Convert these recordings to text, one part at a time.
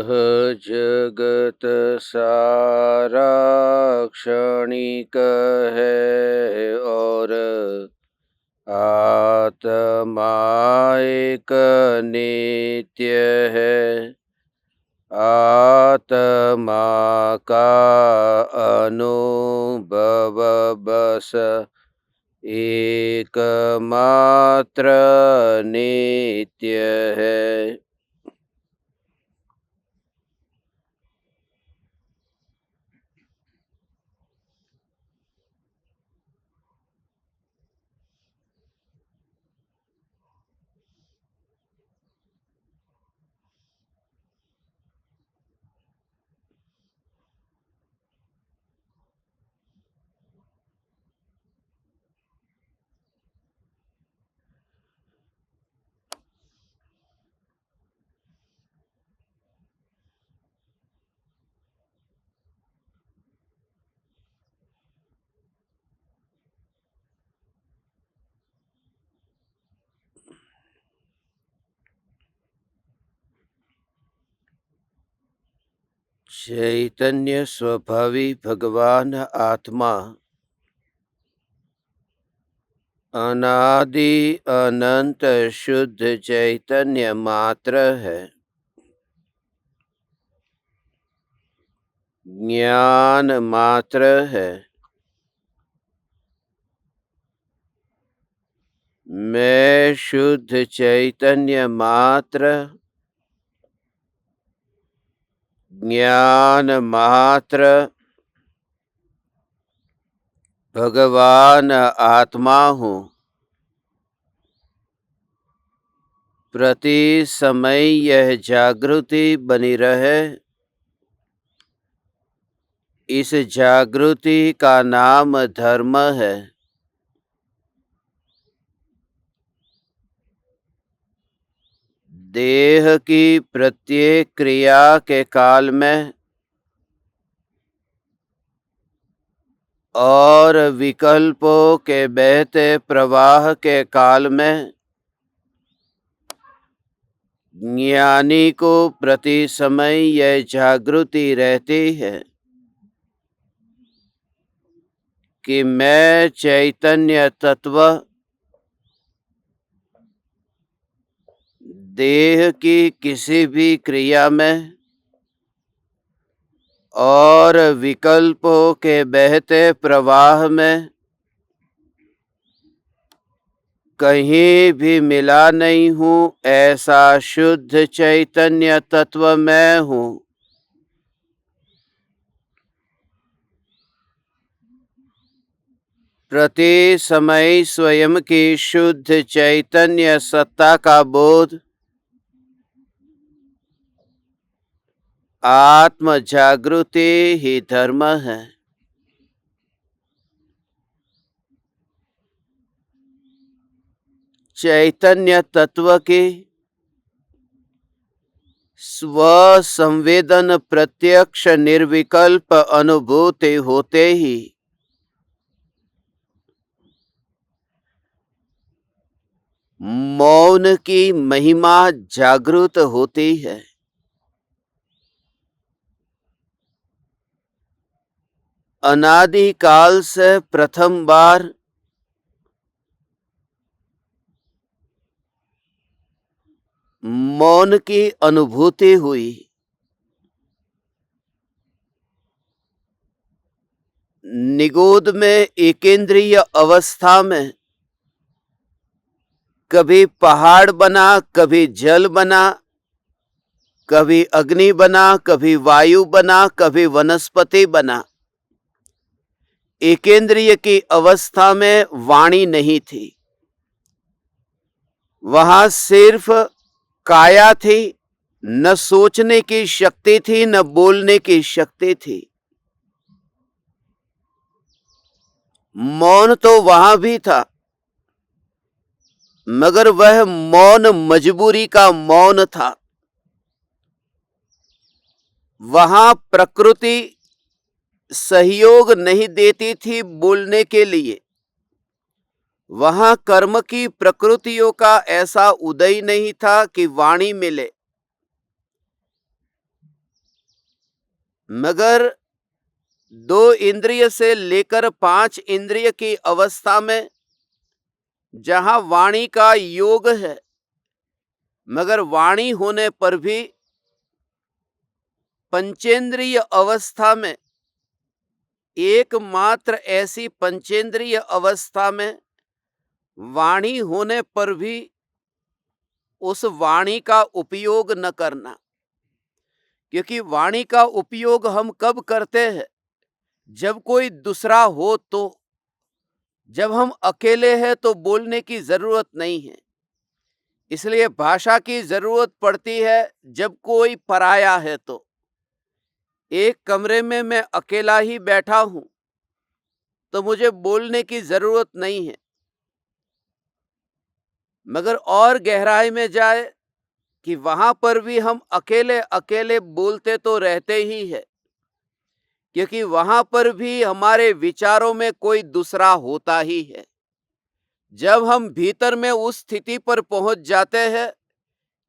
जगत सारा क्षणिक है और आत्मा एक नित्य है। आत्मा का अनुभव बस एकमात्र नित्य है। चैतन्य स्वभावी भगवान आत्मा अनादि अनंत शुद्ध चैतन्य मात्र है। ज्ञान मात्र है। मैं शुद्ध चैतन्य मात्र, ज्ञान मात्र, भगवान आत्मा हूँ। प्रति समय यह जागृति बनी रहे। इस जागृति का नाम धर्म है। देह की प्रत्येक क्रिया के काल में और विकल्पों के बहते प्रवाह के काल में ज्ञानी को प्रति समय यह जागृति रहती है कि मैं चैतन्य तत्व देह की किसी भी क्रिया में और विकल्पों के बहते प्रवाह में कहीं भी मिला नहीं हूँ। ऐसा शुद्ध चैतन्य तत्व मैं हूँ। प्रति समय स्वयं की शुद्ध चैतन्य सत्ता का बोध आत्म जागृति ही धर्म है। चैतन्य तत्व की स्व संवेदन प्रत्यक्ष निर्विकल्प अनुभूति होते ही मौन की महिमा जागृत होती है। अनादि काल से प्रथम बार मौन की अनुभूति हुई। निगोद में एकेंद्रीय अवस्था में कभी पहाड़ बना, कभी जल बना, कभी अग्नि बना, कभी वायु बना, कभी वनस्पति बना। एकेंद्रीय की अवस्था में वाणी नहीं थी। वहां सिर्फ काया थी। न सोचने की शक्ति थी, न बोलने की शक्ति थी। मौन तो वहां भी था, मगर वह मौन मजबूरी का मौन था। वहां प्रकृति सहयोग नहीं देती थी बोलने के लिए। वहां कर्म की प्रकृतियों का ऐसा उदय नहीं था कि वाणी मिले। मगर 2 इंद्रिय से लेकर 5 इंद्रिय की अवस्था में जहां वाणी का योग है, मगर वाणी होने पर भी पंचेंद्रिय अवस्था में, एकमात्र ऐसी पंचेंद्रिय अवस्था में वाणी होने पर भी उस वाणी का उपयोग न करना। क्योंकि वाणी का उपयोग हम कब करते हैं? जब कोई दूसरा हो तो। जब हम अकेले हैं तो बोलने की जरूरत नहीं है। इसलिए भाषा की जरूरत पड़ती है जब कोई पराया है तो। एक कमरे में मैं अकेला ही बैठा हूं तो मुझे बोलने की जरूरत नहीं है। मगर और गहराई में जाए कि वहां पर भी हम अकेले अकेले बोलते तो रहते ही है, क्योंकि वहां पर भी हमारे विचारों में कोई दूसरा होता ही है। जब हम भीतर में उस स्थिति पर पहुंच जाते हैं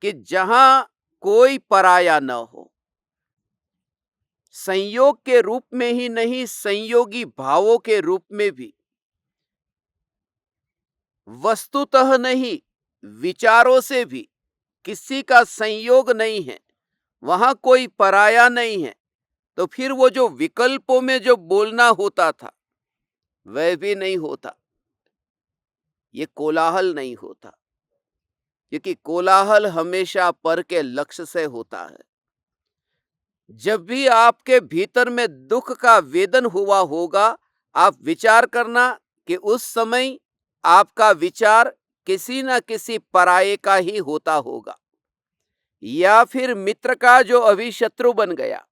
कि जहां कोई पराया न हो, संयोग के रूप में ही नहीं, संयोगी भावों के रूप में भी, वस्तुतः नहीं, विचारों से भी किसी का संयोग नहीं है, वहां कोई पराया नहीं है, तो फिर वो जो विकल्पों में जो बोलना होता था वह भी नहीं होता। ये कोलाहल नहीं होता, क्योंकि कोलाहल हमेशा पर के लक्ष्य से होता है। जब भी आपके भीतर में दुख का वेदन हुआ होगा, आप विचार करना कि उस समय आपका विचार किसी न किसी पराये का ही होता होगा, या फिर मित्र का जो अभी शत्रु बन गया,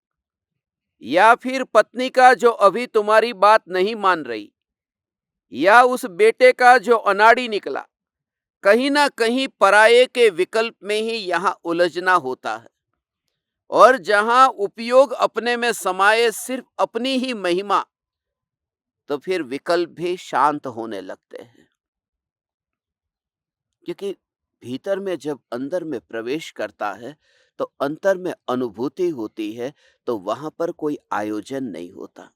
या फिर पत्नी का जो अभी तुम्हारी बात नहीं मान रही, या उस बेटे का जो अनाड़ी निकला। कहीं ना कहीं पराये के विकल्प में ही यहां उलझना होता है। और जहां उपयोग अपने में समाये सिर्फ अपनी ही महिमा, तो फिर विकल्प भी शांत होने लगते हैं। क्योंकि भीतर में जब अंदर में प्रवेश करता है तो अंतर में अनुभूति होती है, तो वहां पर कोई आयोजन नहीं होता।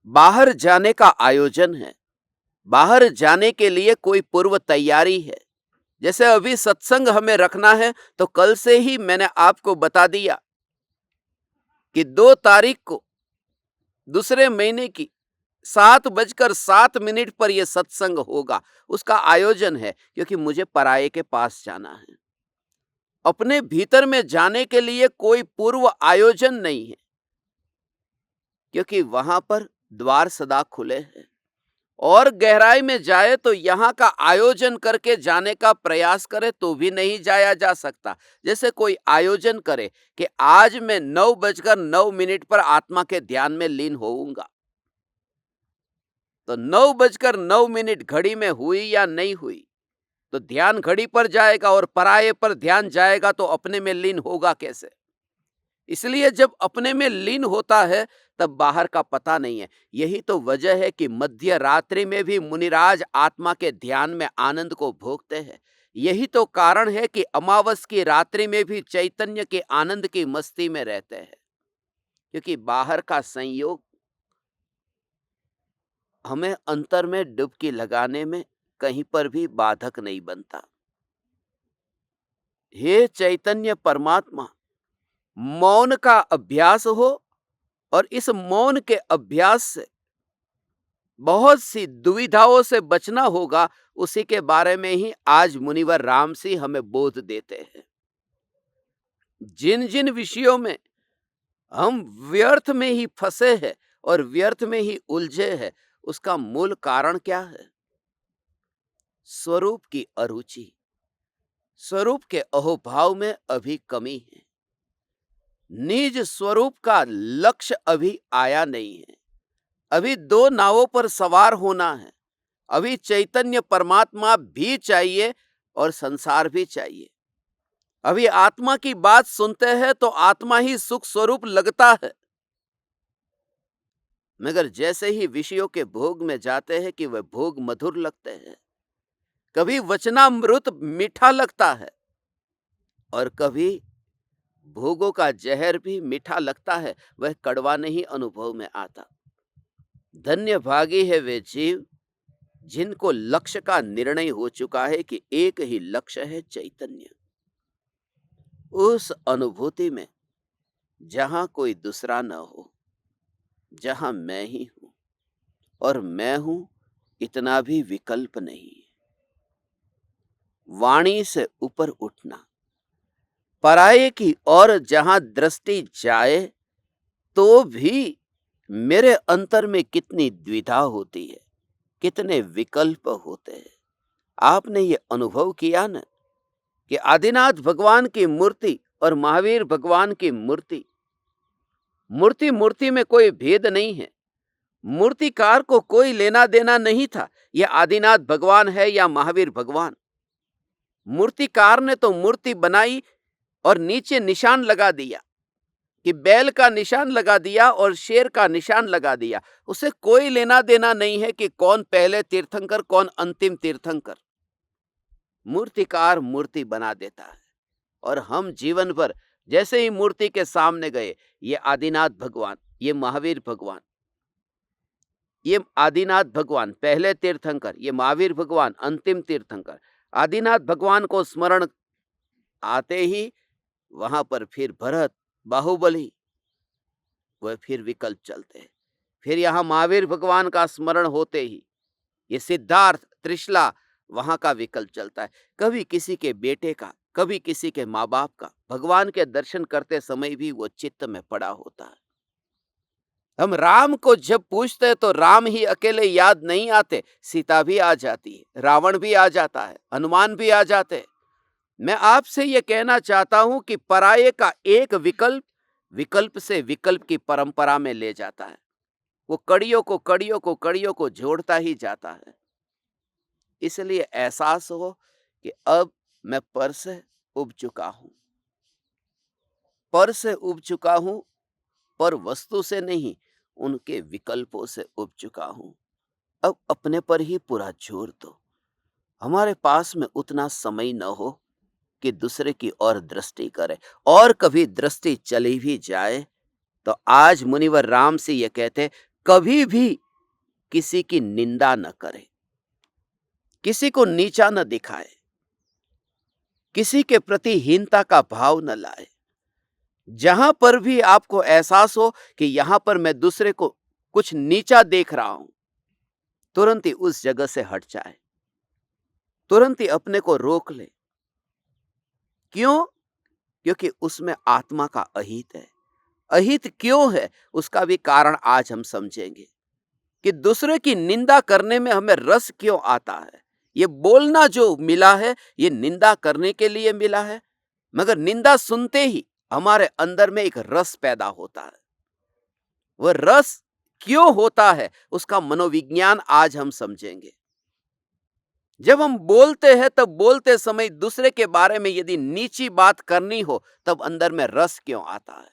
बाहर जाने का आयोजन है, बाहर जाने के लिए कोई पूर्व तैयारी है। जैसे अभी सत्संग हमें रखना है, तो कल से ही मैंने आपको बता दिया कि 2 तारीख को दूसरे महीने की 7:07 पर यह सत्संग होगा। उसका आयोजन है, क्योंकि मुझे पराये के पास जाना है। अपने भीतर में जाने के लिए कोई पूर्व आयोजन नहीं है, क्योंकि वहां पर द्वार सदा खुले हैं। और गहराई में जाए तो यहाँ का आयोजन करके जाने का प्रयास करे तो भी नहीं जाया जा सकता। जैसे कोई आयोजन करे कि आज मैं 9:09 पर आत्मा के ध्यान में लीन होऊंगा, तो 9:09 घड़ी में हुई या नहीं हुई, तो ध्यान घड़ी पर जाएगा और पराये पर ध्यान जाएगा, तो अपने में लीन होगा कैसे? इसलिए जब अपने में लीन होता है तब बाहर का पता नहीं है। यही तो वजह है कि मध्य रात्रि में भी मुनिराज आत्मा के ध्यान में आनंद को भोगते हैं। यही तो कारण है कि अमावस की रात्रि में भी चैतन्य के आनंद की मस्ती में रहते हैं, क्योंकि बाहर का संयोग हमें अंतर में डुबकी लगाने में कहीं पर भी बाधक नहीं बनता। हे चैतन्य परमात्मा, मौन का अभ्यास हो, और इस मौन के अभ्यास से बहुत सी दुविधाओं से बचना होगा। उसी के बारे में ही आज मुनिवर रामसी हमें बोध देते हैं। जिन जिन विषयों में हम व्यर्थ में ही फंसे हैं और व्यर्थ में ही उलझे हैं, उसका मूल कारण क्या है? स्वरूप की अरुचि, स्वरूप के अहोभाव में अभी कमी है। निज स्वरूप का लक्ष्य अभी आया नहीं है। अभी 2 नावों पर सवार होना है। अभी चैतन्य परमात्मा भी चाहिए और संसार भी चाहिए। अभी आत्मा की बात सुनते हैं तो आत्मा ही सुख स्वरूप लगता है, मगर जैसे ही विषयों के भोग में जाते हैं कि वह भोग मधुर लगते हैं। कभी वचनामृत मीठा लगता है और कभी भोगों का जहर भी मीठा लगता है, वह कड़वा नहीं अनुभव में आता। धन्य भागी है वे जीव जिनको लक्ष्य का निर्णय हो चुका है कि एक ही लक्ष्य है, चैतन्य। उस अनुभूति में जहां कोई दूसरा न हो, जहां मैं ही हूं, और मैं हूं इतना भी विकल्प नहीं। वाणी से ऊपर उठना, पराये की ओर जहां दृष्टि जाए तो भी मेरे अंतर में कितनी द्विधा होती है, कितने विकल्प होते हैं। आपने ये अनुभव किया न कि आदिनाथ भगवान की मूर्ति और महावीर भगवान की मूर्ति, मूर्ति मूर्ति में कोई भेद नहीं है। मूर्तिकार को कोई लेना देना नहीं था, यह आदिनाथ भगवान है या महावीर भगवान। मूर्तिकार ने तो मूर्ति बनाई और नीचे निशान लगा दिया कि बैल का निशान लगा दिया और शेर का निशान लगा दिया। उसे कोई लेना देना नहीं है कि कौन पहले तीर्थंकर, कौन अंतिम तीर्थंकर। मूर्तिकार मूर्ति बना देता है और हम जीवन भर जैसे ही मूर्ति के सामने गए, ये आदिनाथ भगवान, ये महावीर भगवान, ये आदिनाथ भगवान पहले तीर्थंकर, ये महावीर भगवान अंतिम तीर्थंकर। आदिनाथ भगवान को स्मरण आते ही वहां पर फिर भरत, बाहुबली, वह फिर विकल्प चलते हैं। फिर यहाँ महावीर भगवान का स्मरण होते ही ये सिद्धार्थ, त्रिशला, वहां का विकल्प चलता है। कभी किसी के बेटे का, कभी किसी के माँ बाप का। भगवान के दर्शन करते समय भी वो चित्त में पड़ा होता है। हम राम को जब पूछते हैं तो राम ही अकेले याद नहीं आते, सीता भी आ जाती है, रावण भी आ जाता है, हनुमान भी आ जाते हैं। मैं आपसे ये कहना चाहता हूं कि पराये का एक विकल्प विकल्प से विकल्प की परंपरा में ले जाता है। वो कड़ियों को जोड़ता ही जाता है। इसलिए एहसास हो कि अब मैं पर से उब चुका हूं, पर से उब चुका हूं, पर वस्तु से नहीं, उनके विकल्पों से उब चुका हूं। अब अपने पर ही पूरा जोर दो। हमारे पास में उतना समय न हो कि दूसरे की ओर दृष्टि करे, और कभी दृष्टि चली भी जाए तो आज मुनिवर राम से ये कहते, कभी भी किसी की निंदा न करे, किसी को नीचा न दिखाए, किसी के प्रति हीनता का भाव न लाए। जहां पर भी आपको एहसास हो कि यहां पर मैं दूसरे को कुछ नीचा देख रहा हूं, तुरंत ही उस जगह से हट जाए, तुरंत ही अपने को रोक ले। क्यों? क्योंकि उसमें आत्मा का अहित है। अहित क्यों है उसका भी कारण आज हम समझेंगे कि दूसरे की निंदा करने में हमें रस क्यों आता है। ये बोलना जो मिला है, ये निंदा करने के लिए मिला है, मगर निंदा सुनते ही हमारे अंदर में एक रस पैदा होता है। वह रस क्यों होता है उसका मनोविज्ञान आज हम समझेंगे। जब हम बोलते हैं तब बोलते समय दूसरे के बारे में यदि नीची बात करनी हो तब अंदर में रस क्यों आता है।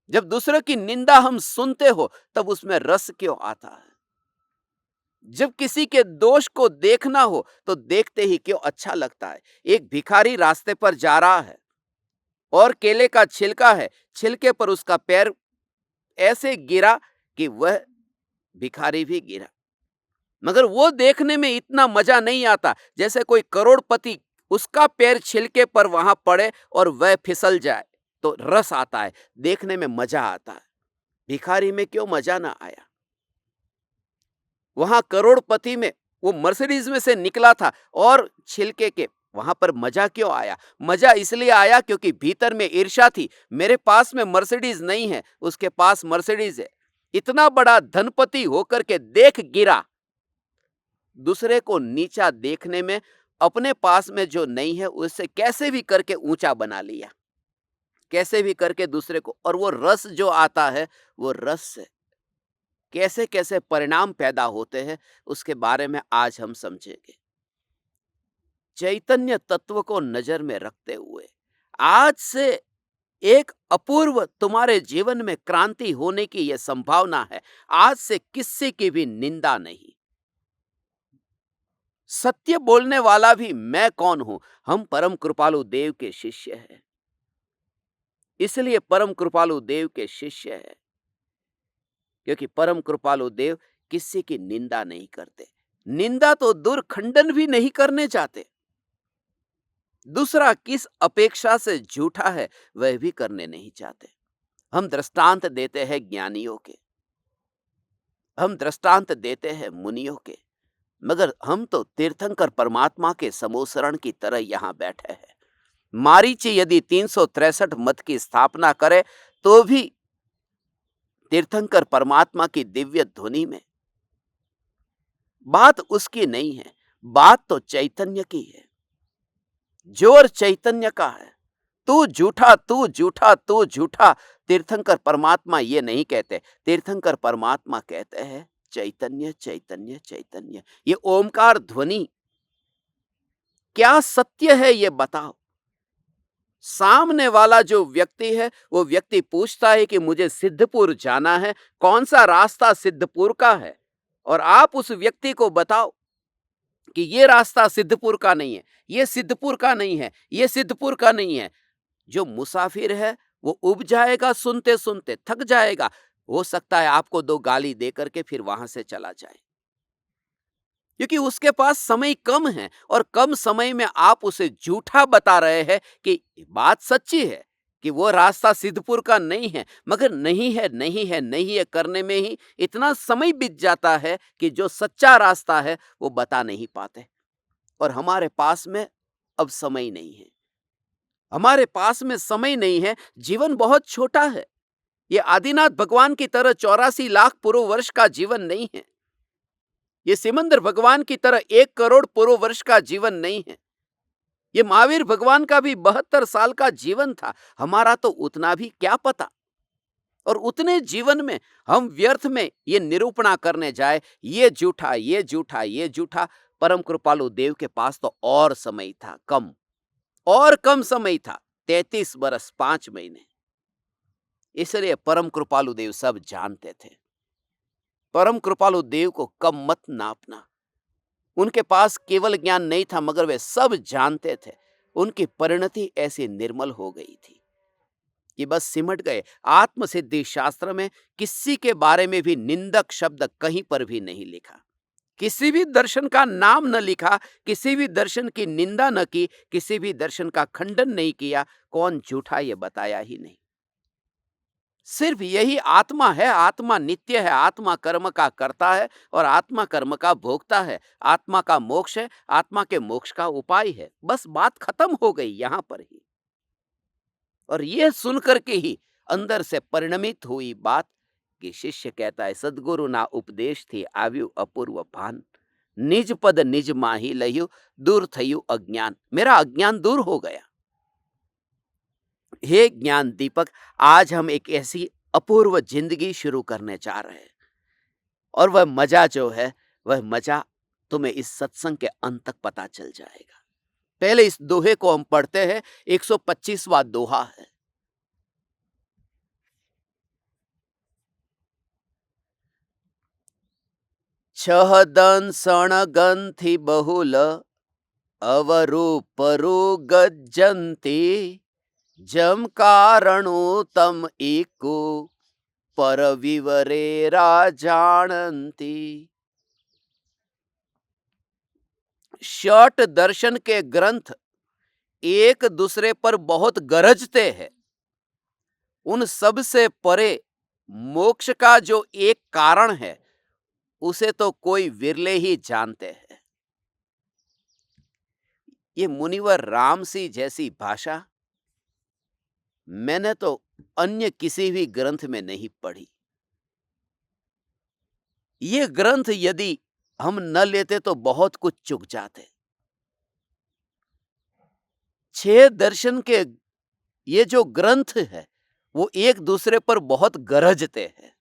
जब दूसरे की निंदा हम सुनते हो तब उसमें रस क्यों आता है। जब किसी के दोष को देखना हो तो देखते ही क्यों अच्छा लगता है। एक भिखारी रास्ते पर जा रहा है और केले का छिलका है, छिलके पर उसका पैर ऐसे गिरा कि वह भिखारी भी गिरा, मगर वो देखने में इतना मजा नहीं आता जैसे कोई करोड़पति उसका पैर छिलके पर वहां पड़े और वह फिसल जाए तो रस आता है, देखने में मजा आता है। भिखारी में क्यों मजा ना आया? वहां करोड़पति में वो मर्सिडीज में से निकला था और छिलके के वहां पर मजा क्यों आया? मजा इसलिए आया क्योंकि भीतर में ईर्ष्या थी। मेरे पास में मर्सिडीज नहीं है, उसके पास मर्सिडीज है। इतना बड़ा धनपति होकर के देख गिरा। दूसरे को नीचा देखने में अपने पास में जो नहीं है उससे कैसे भी करके ऊंचा बना लिया, कैसे भी करके दूसरे को। और वो रस जो आता है, वो रस से कैसे कैसे परिणाम पैदा होते हैं उसके बारे में आज हम समझेंगे। चैतन्य तत्व को नजर में रखते हुए आज से एक अपूर्व तुम्हारे जीवन में क्रांति होने की यह संभावना है। आज से किसी की भी निंदा नहीं। सत्य बोलने वाला भी मैं कौन हूं? हम परम कृपालु देव के शिष्य हैं। इसलिए परम कृपालु देव के शिष्य है, क्योंकि परम कृपालु देव किसी की निंदा नहीं करते। निंदा तो दूर, खंडन भी नहीं करने चाहते। दूसरा किस अपेक्षा से झूठा है वह भी करने नहीं चाहते। हम दृष्टांत देते हैं ज्ञानियों के, हम दृष्टांत देते हैं मुनियों के, मगर हम तो तीर्थंकर परमात्मा के समोसरण की तरह यहां बैठे हैं। मारीची यदि 363 मत की स्थापना करे तो भी तीर्थंकर परमात्मा की दिव्य ध्वनि में बात उसकी नहीं है, बात तो चैतन्य की है, जोर चैतन्य का है। तू झूठा, तू झूठा, तू झूठा। तीर्थंकर परमात्मा ये नहीं कहते, तीर्थंकर परमात्मा कहते हैं चैतन्य चैतन्य चैतन्य। ये ओमकार ध्वनि क्या सत्य है ये बताओ। सामने वाला जो व्यक्ति है वो व्यक्ति पूछता है कि मुझे सिद्धपुर जाना है, कौन सा रास्ता सिद्धपुर का है, और आप उस व्यक्ति को बताओ कि ये रास्ता सिद्धपुर का नहीं है, ये सिद्धपुर का नहीं है, ये सिद्धपुर का नहीं है। जो मुसाफिर है वो उब जाएगा, सुनते सुनते थक जाएगा। हो सकता है आपको 2 गाली दे करके फिर वहां से चला जाए, क्योंकि उसके पास समय कम है और कम समय में आप उसे झूठा बता रहे हैं कि बात सच्ची है कि वो रास्ता सिद्धपुर का नहीं है, मगर नहीं है नहीं है नहीं है करने में ही इतना समय बीत जाता है कि जो सच्चा रास्ता है वो बता नहीं पाते। और हमारे पास में अब समय नहीं है, हमारे पास में समय नहीं है, जीवन बहुत छोटा है। ये आदिनाथ भगवान की तरह 84 लाख पूर्व वर्ष का जीवन नहीं है, ये सिमंदर भगवान की तरह 1 करोड़ पूर्व वर्ष का जीवन नहीं है, ये महावीर भगवान का भी 72 साल का जीवन था, हमारा तो उतना भी क्या पता। और उतने जीवन में हम व्यर्थ में ये निरूपणा करने जाए, ये झूठा, ये झूठा, ये झूठा। परम कृपालु देव के पास तो और समय था, कम और कम समय था, 33 बरस 5 महीने। इसलिए परम कृपालु देव सब जानते थे। परम कृपालु देव को कम मत नापना। उनके पास केवल ज्ञान नहीं था, मगर वे सब जानते थे। उनकी परिणति ऐसी निर्मल हो गई थी कि बस सिमट गए। आत्मसिद्धि शास्त्र में किसी के बारे में भी निंदक शब्द कहीं पर भी नहीं लिखा, किसी भी दर्शन का नाम न लिखा, किसी भी दर्शन की निंदा न की, किसी भी दर्शन का खंडन नहीं किया। कौन झूठा ये बताया ही नहीं। सिर्फ यही आत्मा है, आत्मा नित्य है, आत्मा कर्म का करता है और आत्मा कर्म का भोगता है। आत्मा का मोक्ष है, आत्मा के मोक्ष का उपाय है। बस बात खत्म हो गई यहां पर ही। और यह सुनकर के ही अंदर से परिणमित हुई बात कि शिष्य कहता है, सदगुरु ना उपदेश थी आव्यु अपूर्व भान, निज पद निज माही लयु, दूर थयु अज्ञान। मेरा अज्ञान दूर हो गया। हे ज्ञान दीपक, आज हम एक ऐसी अपूर्व जिंदगी शुरू करने जा रहे हैं, और वह मजा जो है, वह मजा तुम्हें इस सत्संग के अंत तक पता चल जाएगा। पहले इस दोहे को हम पढ़ते हैं, 125वां दोहा है। छह दन सण गंथि बहुल अवरूपरु गज्जन्ति, जम कारणु तम एको पर विवरेरा जानती। षट दर्शन के ग्रंथ एक दूसरे पर बहुत गरजते हैं। उन सब से परे मोक्ष का जो एक कारण है, उसे तो कोई विरले ही जानते हैं। ये मुनिवर रामसी जैसी भाषा मैंने तो अन्य किसी भी ग्रंथ में नहीं पढ़ी। ये ग्रंथ यदि हम न लेते तो बहुत कुछ चूक जाते। 6 दर्शन के ये जो ग्रंथ है वो एक दूसरे पर बहुत गरजते हैं,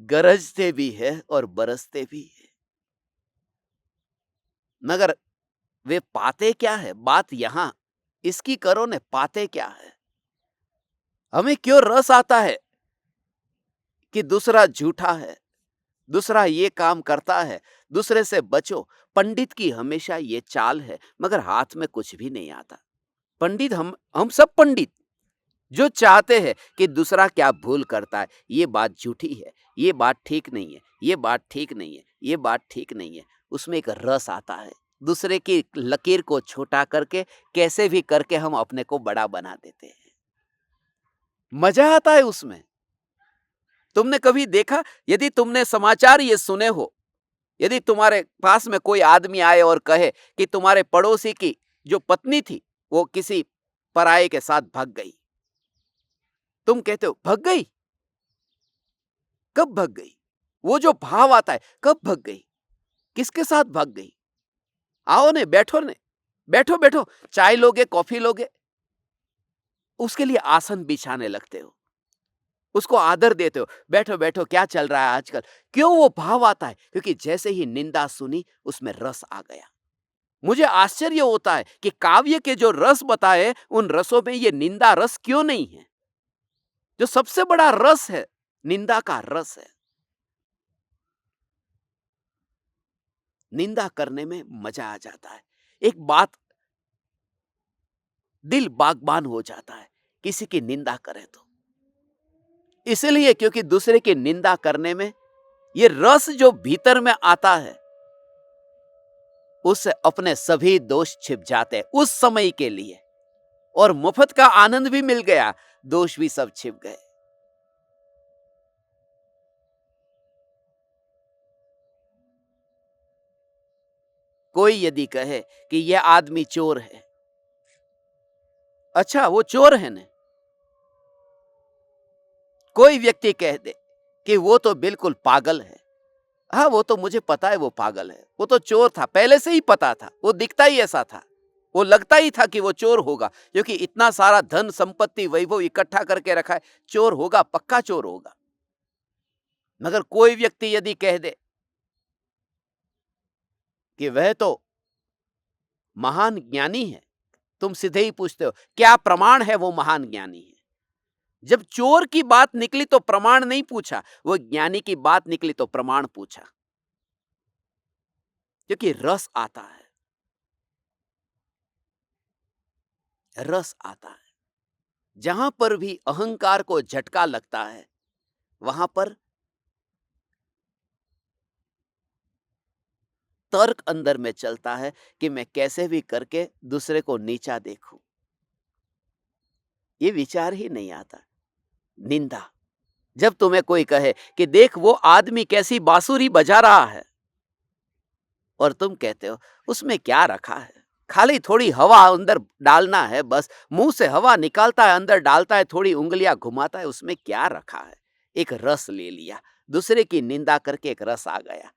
गरजते भी है और बरसते भी है, मगर वे पाते क्या है? बात यहां इसकी करो ने, पाते क्या है? हमें क्यों रस आता है कि दूसरा झूठा है, दूसरा ये काम करता है, दूसरे से बचो। पंडित की हमेशा ये चाल है, मगर हाथ में कुछ भी नहीं आता। पंडित हम सब पंडित जो चाहते हैं कि दूसरा क्या भूल करता है, ये बात झूठी है, ये बात ठीक नहीं है, ये बात ठीक नहीं है, ये बात ठीक नहीं है। उसमें एक रस आता है। दूसरे की लकीर को छोटा करके कैसे भी करके हम अपने को बड़ा बना देते हैं। मजा आता है उसमें। तुमने कभी देखा, यदि तुमने समाचार ये सुने हो, यदि तुम्हारे पास में कोई आदमी आए और कहे कि तुम्हारे पड़ोसी की जो पत्नी थी वो किसी पराये के साथ भाग गई, तुम कहते हो भाग गई? कब भाग गई? वो जो भाव आता है, कब भाग गई, किसके साथ भाग गई? आओ ने, बैठो ने, बैठो बैठो, चाय लोगे, कॉफी लोगे, उसके लिए आसन बिछाने लगते हो, उसको आदर देते हो, बैठो बैठो, क्या चल रहा है आजकल। क्यों वो भाव आता है? क्योंकि जैसे ही निंदा सुनी उसमें रस आ गया। मुझे आश्चर्य होता है कि काव्य के जो रस बताए उन रसों में ये निंदा रस क्यों नहीं है? जो सबसे बड़ा रस है, निंदा का रस है। निंदा करने में मजा आ जाता है। एक बात, दिल बागबान हो जाता है किसी की निंदा करे तो। इसलिए क्योंकि दूसरे की निंदा करने में ये रस जो भीतर में आता है, उससे अपने सभी दोष छिप जाते हैं उस समय के लिए, और मुफ्त का आनंद भी मिल गया, दोष भी सब छिप गए। कोई यदि कहे कि यह आदमी चोर है, अच्छा वो चोर है ने। कोई व्यक्ति कह दे कि वो तो बिल्कुल पागल है, हाँ वो तो मुझे पता है वो पागल है, वो तो चोर था, पहले से ही पता था, वो दिखता ही ऐसा था, वो लगता ही था कि वो चोर होगा, क्योंकि इतना सारा धन संपत्ति वैभव इकट्ठा करके रखा है, चोर होगा, पक्का चोर होगा। मगर कोई व्यक्ति यदि कह दे कि वह तो महान ज्ञानी है, तुम सीधे ही पूछते हो क्या प्रमाण है वो महान ज्ञानी है? जब चोर की बात निकली तो प्रमाण नहीं पूछा, वो ज्ञानी की बात निकली तो प्रमाण पूछा, क्योंकि रस आता है, रस आता है। जहां पर भी अहंकार को झटका लगता है, वहां पर तर्क अंदर में चलता है कि मैं कैसे भी करके दूसरे को नीचा देखूं। ये विचार ही नहीं आता। निंदा, जब तुम्हें कोई कहे कि देख वो आदमी कैसी बांसुरी बजा रहा है, और तुम कहते हो उसमें क्या रखा है, खाली थोड़ी हवा अंदर डालना है, बस मुंह से हवा निकालता है, अंदर डालता है, थोड़ी उंगलियां घुमाता है, उसमें क्या रखा है? एक रस ले लिया, दूसरे की निंदा करके एक रस आ गया।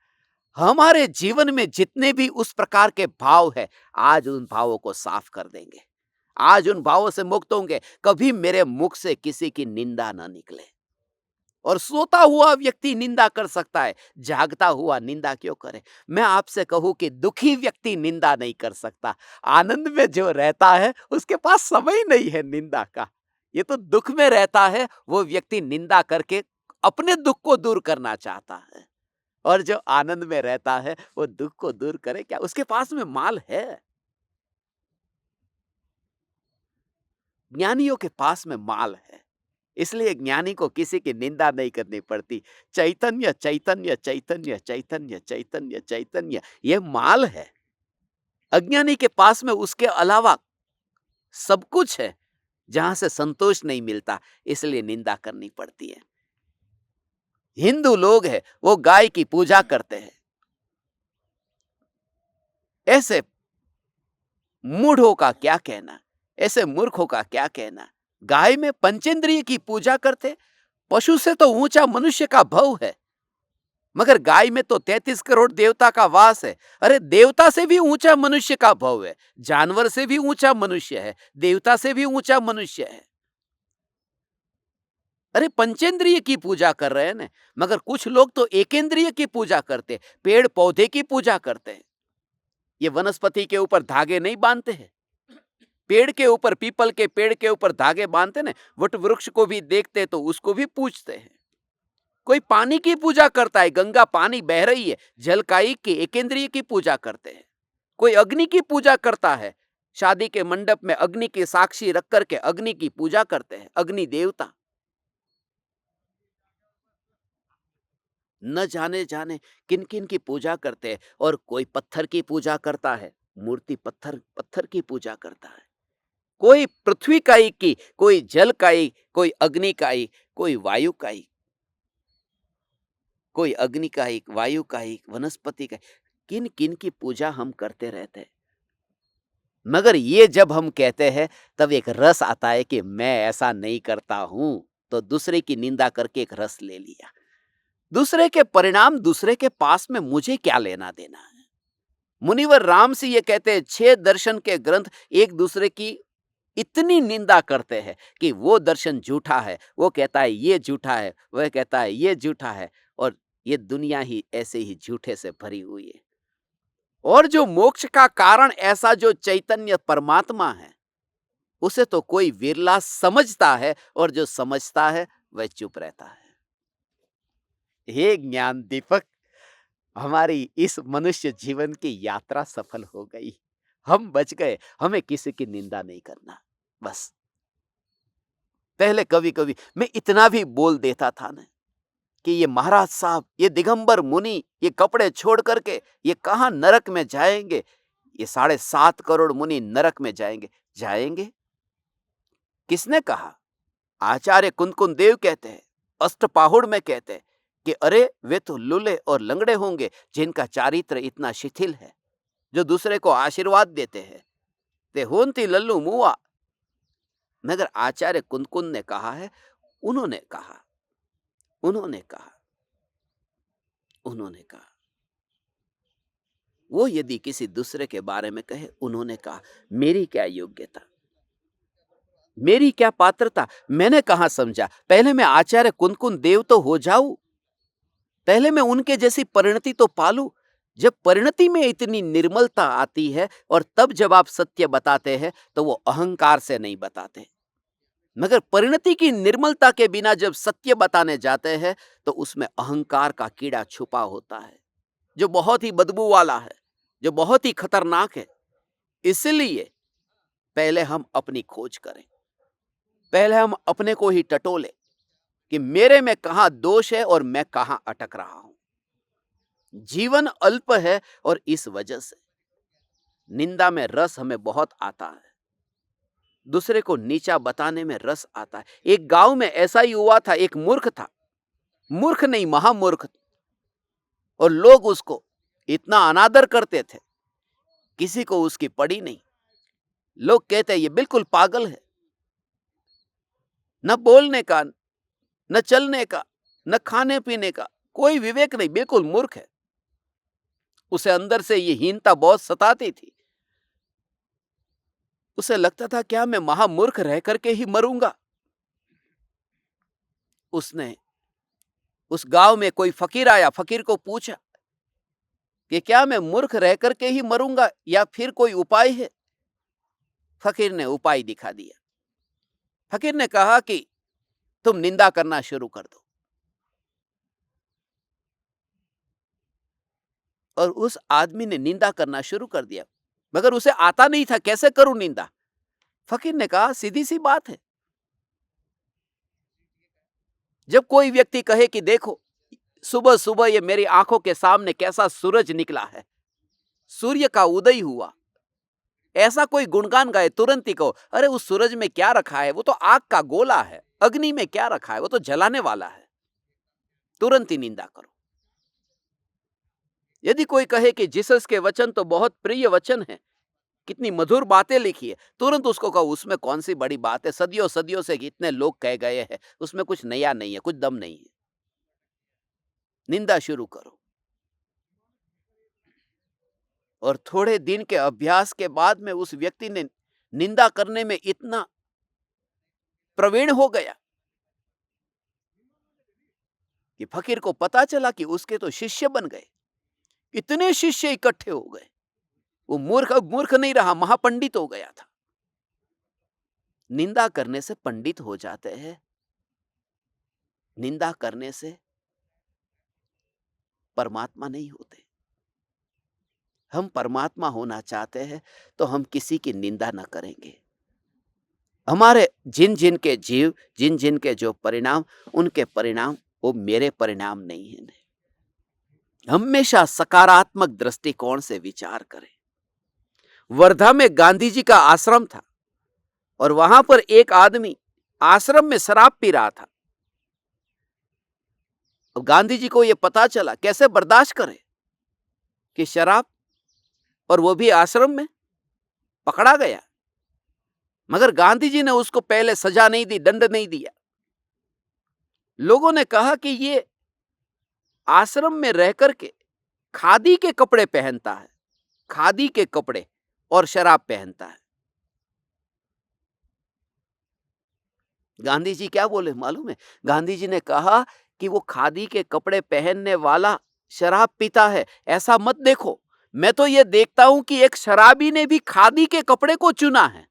हमारे जीवन में जितने भी उस प्रकार के भाव है, आज उन भावों को साफ कर देंगे, आज उन भावों से मुक्त होंगे। कभी मेरे मुख से किसी की निंदा ना निकले। और सोता हुआ व्यक्ति निंदा कर सकता है, जागता हुआ निंदा क्यों करे? मैं आपसे कहूं कि दुखी व्यक्ति निंदा नहीं कर सकता। आनंद में जो रहता है उसके पास समय नहीं है निंदा का। ये तो दुख में रहता है, वो व्यक्ति निंदा करके अपने दुख को दूर करना चाहता है। और जो आनंद में रहता है वो दुख को दूर करे क्या? उसके पास में माल है। ज्ञानियों के पास में माल है, इसलिए ज्ञानी को किसी की निंदा नहीं करनी पड़ती। चैतन्य चैतन्य चैतन्य चैतन्य चैतन्य चैतन्य, ये माल है। अज्ञानी के पास में उसके अलावा सब कुछ है, जहां से संतोष नहीं मिलता, इसलिए निंदा करनी पड़ती है। हिंदू लोग हैं, वो गाय की पूजा करते हैं। ऐसे मूढ़ों का क्या कहना, ऐसे मूर्खों का क्या कहना। गाय में पंचेंद्रिय की पूजा करते, पशु से तो ऊंचा मनुष्य का भव है, मगर गाय में तो 33 करोड़ देवता का वास है। अरे देवता से भी ऊंचा मनुष्य का भव है, जानवर से भी ऊंचा मनुष्य है, देवता से भी ऊंचा मनुष्य है। अरे पंचेंद्रिय की पूजा कर रहे हैं ना, मगर कुछ लोग तो एकेंद्रिय की पूजा करते, पेड़ पौधे की पूजा करते हैं। ये वनस्पति के ऊपर धागे नहीं बांधते हैं, पेड़ के ऊपर, पीपल के पेड़ के ऊपर धागे बांधते ना, वट वृक्ष को भी देखते तो उसको भी पूजते हैं। कोई पानी की पूजा करता है, गंगा पानी बह रही है, जल काई की एकेंद्रिय की पूजा करते हैं। कोई अग्नि की पूजा करता है, शादी के मंडप में अग्नि की साक्षी रख करके अग्नि की पूजा करते हैं, अग्नि देवता। न जाने जाने किन किन की पूजा करते हैं। और कोई पत्थर की पूजा करता है, मूर्ति पत्थर पत्थर की पूजा करता है। कोई पृथ्वी काई की, कोई जल काई, कोई अग्नि काई, कोई वायु काई, कोई अग्नि काई, वायु काई, वनस्पति काई। किन किन की पूजा हम करते रहते हैं। मगर ये जब हम कहते हैं तब एक रस आता है कि मैं ऐसा नहीं करता हूं, तो दूसरे की निंदा करके एक रस ले लिया। दूसरे के परिणाम दूसरे के पास में मुझे क्या लेना देना है। मुनिवर राम से ये कहते हैं, 6 दर्शन के ग्रंथ एक दूसरे की इतनी निंदा करते हैं कि वो दर्शन झूठा है, वो कहता है ये झूठा है, वह कहता है ये झूठा है, और ये दुनिया ही ऐसे ही झूठे से भरी हुई है। और जो मोक्ष का कारण ऐसा जो चैतन्य परमात्मा है, उसे तो कोई विरला समझता है, और जो समझता है वह चुप रहता है। हे ज्ञान दीपक, हमारी इस मनुष्य जीवन की यात्रा सफल हो गई। हम बच गए, हमें किसी की निंदा नहीं करना, बस। पहले कभी कभी मैं इतना भी बोल देता था ना कि ये महाराज साहब, ये दिगंबर मुनि, ये कपड़े छोड़ करके ये कहाँ नरक में जाएंगे। ये 7.5 करोड़ मुनि नरक में जाएंगे। जाएंगे किसने कहा? आचार्य कुंदकुन देव कहते हैं, अष्टपाहुड़ में कहते हैं कि अरे वे तो लूले और लंगड़े होंगे जिनका चारित्र इतना शिथिल है, जो दूसरे को आशीर्वाद देते हैं। ते होंती लल्लू मुआ। मगर आचार्य कुंदकुन ने कहा है, उन्होंने कहा, उन्होंने कहा, उन्होंने कहा, वो यदि किसी दूसरे के बारे में कहे, उन्होंने कहा, मेरी क्या योग्यता, मेरी क्या पात्रता, मैंने कहां समझा। पहले मैं आचार्य कुंदकुन देव तो हो जाऊं, पहले मैं उनके जैसी परिणति तो पालू। जब परिणति में इतनी निर्मलता आती है, और तब जब आप सत्य बताते हैं तो वो अहंकार से नहीं बताते। मगर परिणति की निर्मलता के बिना जब सत्य बताने जाते हैं तो उसमें अहंकार का कीड़ा छुपा होता है, जो बहुत ही बदबू वाला है, जो बहुत ही खतरनाक है। इसलिए पहले हम अपनी खोज करें, पहले हम अपने को ही टटोले कि मेरे में कहां दोष है और मैं कहां अटक रहा हूं। जीवन अल्प है, और इस वजह से निंदा में रस हमें बहुत आता है, दूसरे को नीचा बताने में रस आता है। एक गांव में ऐसा ही हुआ था, एक मूर्ख था, मूर्ख नहीं महामूर्ख, और लोग उसको इतना अनादर करते थे, किसी को उसकी पड़ी नहीं। लोग कहते ये बिल्कुल पागल है, न बोलने का, न चलने का, न खाने पीने का कोई विवेक नहीं, बिल्कुल मूर्ख है। उसे अंदर से ये हीनता बहुत सताती थी। उसे लगता था क्या मैं महामूर्ख रह करके ही मरूंगा। उसने उस गांव में कोई फकीर आया, फकीर को पूछा कि क्या मैं मूर्ख रह करके ही मरूंगा या फिर कोई उपाय है। फकीर ने उपाय दिखा दिया। फकीर ने कहा कि तुम निंदा करना शुरू कर दो। और उस आदमी ने निंदा करना शुरू कर दिया, मगर उसे आता नहीं था कैसे करूं निंदा। फकीर ने कहा सीधी सी बात है, जब कोई व्यक्ति कहे कि देखो सुबह सुबह ये मेरी आंखों के सामने कैसा सूरज निकला है, सूर्य का उदय हुआ, ऐसा कोई गुणगान गाए, तुरंत ही कहो अरे उस सूरज में क्या रखा है, वो तो आग का गोला है, अग्नि में क्या रखा है, वो तो जलाने वाला है। तुरंत ही निंदा करो। यदि कोई कहे कि जीसस के वचन तो बहुत प्रिय वचन है, कितनी मधुर बातें लिखी है, तुरंत उसको कहो उसमें कौन सी बड़ी बात है, सदियों सदियों से इतने लोग कह गए हैं, उसमें कुछ नया नहीं है, कुछ दम नहीं है। निंदा शुरू करो, और थोड़े दिन के अभ्यास के बाद में उस व्यक्ति ने निंदा करने में इतना प्रवीण हो गया कि फकीर को पता चला कि उसके तो शिष्य बन गए, इतने शिष्य इकट्ठे हो गए। वो मूर्ख अब मूर्ख नहीं रहा, महापंडित हो गया था। निंदा करने से पंडित हो जाते हैं, निंदा करने से परमात्मा नहीं होते। हम परमात्मा होना चाहते हैं तो हम किसी की निंदा न करेंगे। हमारे जिन जिन के जीव, जिन जिन के जो परिणाम, उनके परिणाम वो मेरे परिणाम नहीं है। हमेशा सकारात्मक दृष्टिकोण से विचार करें। वर्धा में गांधी जी का आश्रम था और वहां पर एक आदमी आश्रम में शराब पी रहा था। अब गांधी जी को यह पता चला, कैसे बर्दाश्त करें कि शराब, और वो भी आश्रम में, पकड़ा गया। मगर गांधी जी ने उसको पहले सजा नहीं दी, दंड नहीं दिया। लोगों ने कहा कि ये आश्रम में रह करके खादी के कपड़े पहनता है, खादी के कपड़े, और शराब पहनता है। गांधी जी क्या बोले मालूम है? गांधी जी ने कहा कि वो खादी के कपड़े पहनने वाला शराब पीता है, ऐसा मत देखो। मैं तो ये देखता हूं कि एक शराबी ने भी खादी के कपड़े को चुना है।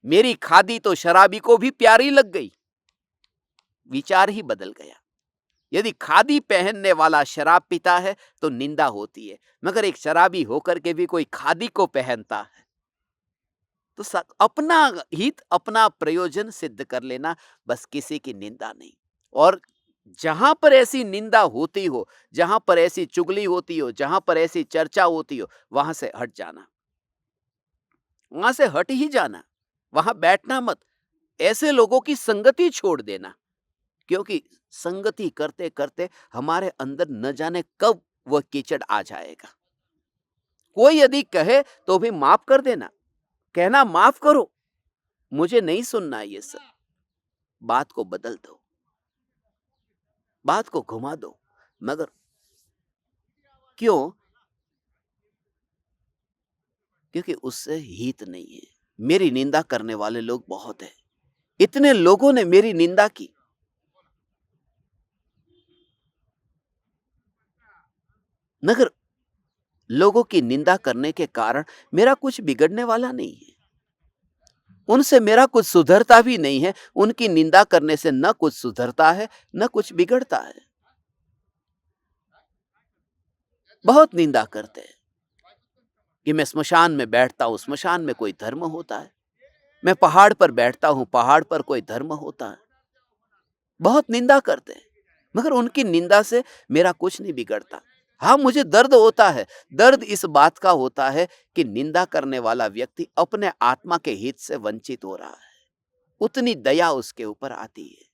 मेरी खादी तो शराबी को भी प्यारी लग गई। विचार ही बदल गया। यदि खादी पहनने वाला शराब पीता है तो निंदा होती है, मगर एक शराबी होकर के भी कोई खादी को पहनता है तो अपना हित, अपना प्रयोजन सिद्ध कर लेना, बस किसी की निंदा नहीं। और जहां पर ऐसी निंदा होती हो, जहां पर ऐसी चुगली होती हो, जहां पर ऐसी चर्चा होती हो, वहां से हट जाना, वहां से हट ही जाना, वहां बैठना मत। ऐसे लोगों की संगति छोड़ देना, क्योंकि संगति करते करते हमारे अंदर न जाने कब वह कीचड़ आ जाएगा। कोई यदि कहे तो भी माफ कर देना, कहना माफ करो, मुझे नहीं सुनना ये सब। बात को बदल दो, बात को घुमा दो। मगर क्यों? क्योंकि उससे हित नहीं है। मेरी निंदा करने वाले लोग बहुत हैं। इतने लोगों ने मेरी निंदा की, मगर लोगों की निंदा करने के कारण मेरा कुछ बिगड़ने वाला नहीं है। उनसे मेरा कुछ सुधरता भी नहीं है। उनकी निंदा करने से न कुछ सुधरता है, न कुछ बिगड़ता है। बहुत निंदा करते हैं कि मैं स्मशान में बैठता हूं, स्मशान में कोई धर्म होता है। मैं पहाड़ पर बैठता हूं, पहाड़ पर कोई धर्म होता है। बहुत निंदा करते हैं, मगर उनकी निंदा से मेरा कुछ नहीं बिगड़ता। हाँ, मुझे दर्द होता है। दर्द इस बात का होता है कि निंदा करने वाला व्यक्ति अपने आत्मा के हित से वंचित हो रहा है। उतनी दया उसके ऊपर आती है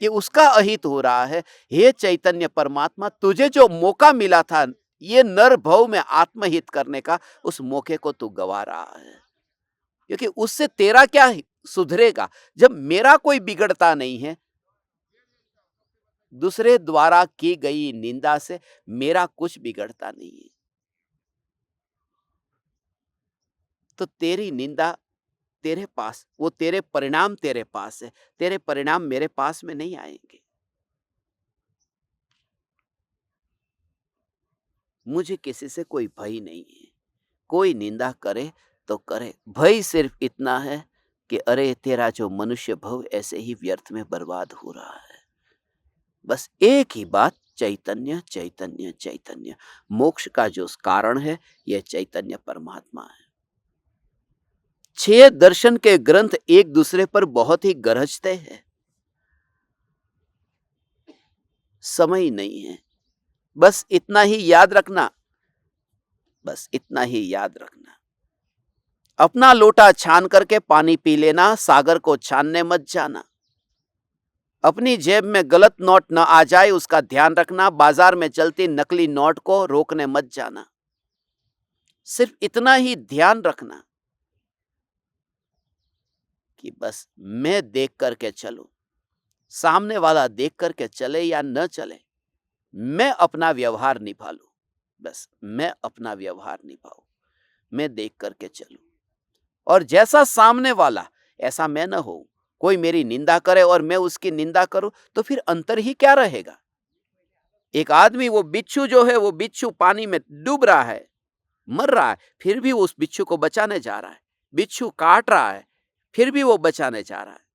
कि उसका अहित हो रहा है। हे चैतन्य परमात्मा, तुझे जो मौका मिला था ये नर भव में आत्महित करने का, उस मौके को तू गवा रहा है। क्योंकि उससे तेरा क्या सुधरेगा? जब मेरा कोई बिगड़ता नहीं है, दूसरे द्वारा की गई निंदा से मेरा कुछ बिगड़ता नहीं है, तो तेरी निंदा तेरे पास, वो तेरे परिणाम तेरे पास है, तेरे परिणाम मेरे पास में नहीं आएंगे। मुझे किसी से कोई भय नहीं है। कोई निंदा करे तो करे, भय सिर्फ इतना है कि अरे तेरा जो मनुष्य भव ऐसे ही व्यर्थ में बर्बाद हो रहा है। बस एक ही बात, चैतन्य चैतन्य चैतन्य। मोक्ष का जो कारण है यह चैतन्य परमात्मा है। 6 दर्शन के ग्रंथ एक दूसरे पर बहुत ही गरजते हैं। समय नहीं है, बस इतना ही याद रखना, बस इतना ही याद रखना। अपना लोटा छान करके पानी पी लेना, सागर को छानने मत जाना। अपनी जेब में गलत नोट न आ जाए उसका ध्यान रखना। बाजार में चलती नकली नोट को रोकने मत जाना। सिर्फ इतना ही ध्यान रखना कि बस मैं देख करके चलूं, सामने वाला देख करके चले या न चले, मैं अपना व्यवहार निभा लूं। बस मैं अपना व्यवहार निभाऊं, मैं देख करके चलूं, और जैसा सामने वाला ऐसा मैं न हो। कोई मेरी निंदा करे और मैं उसकी निंदा करूं तो फिर अंतर ही क्या रहेगा? एक आदमी, वो बिच्छू जो है, वो बिच्छू पानी में डूब रहा है, मर रहा है, फिर भी वो उस बिच्छू को बचाने जा रहा है। बिच्छू काट रहा है, फिर भी वो बचाने जा रहा है।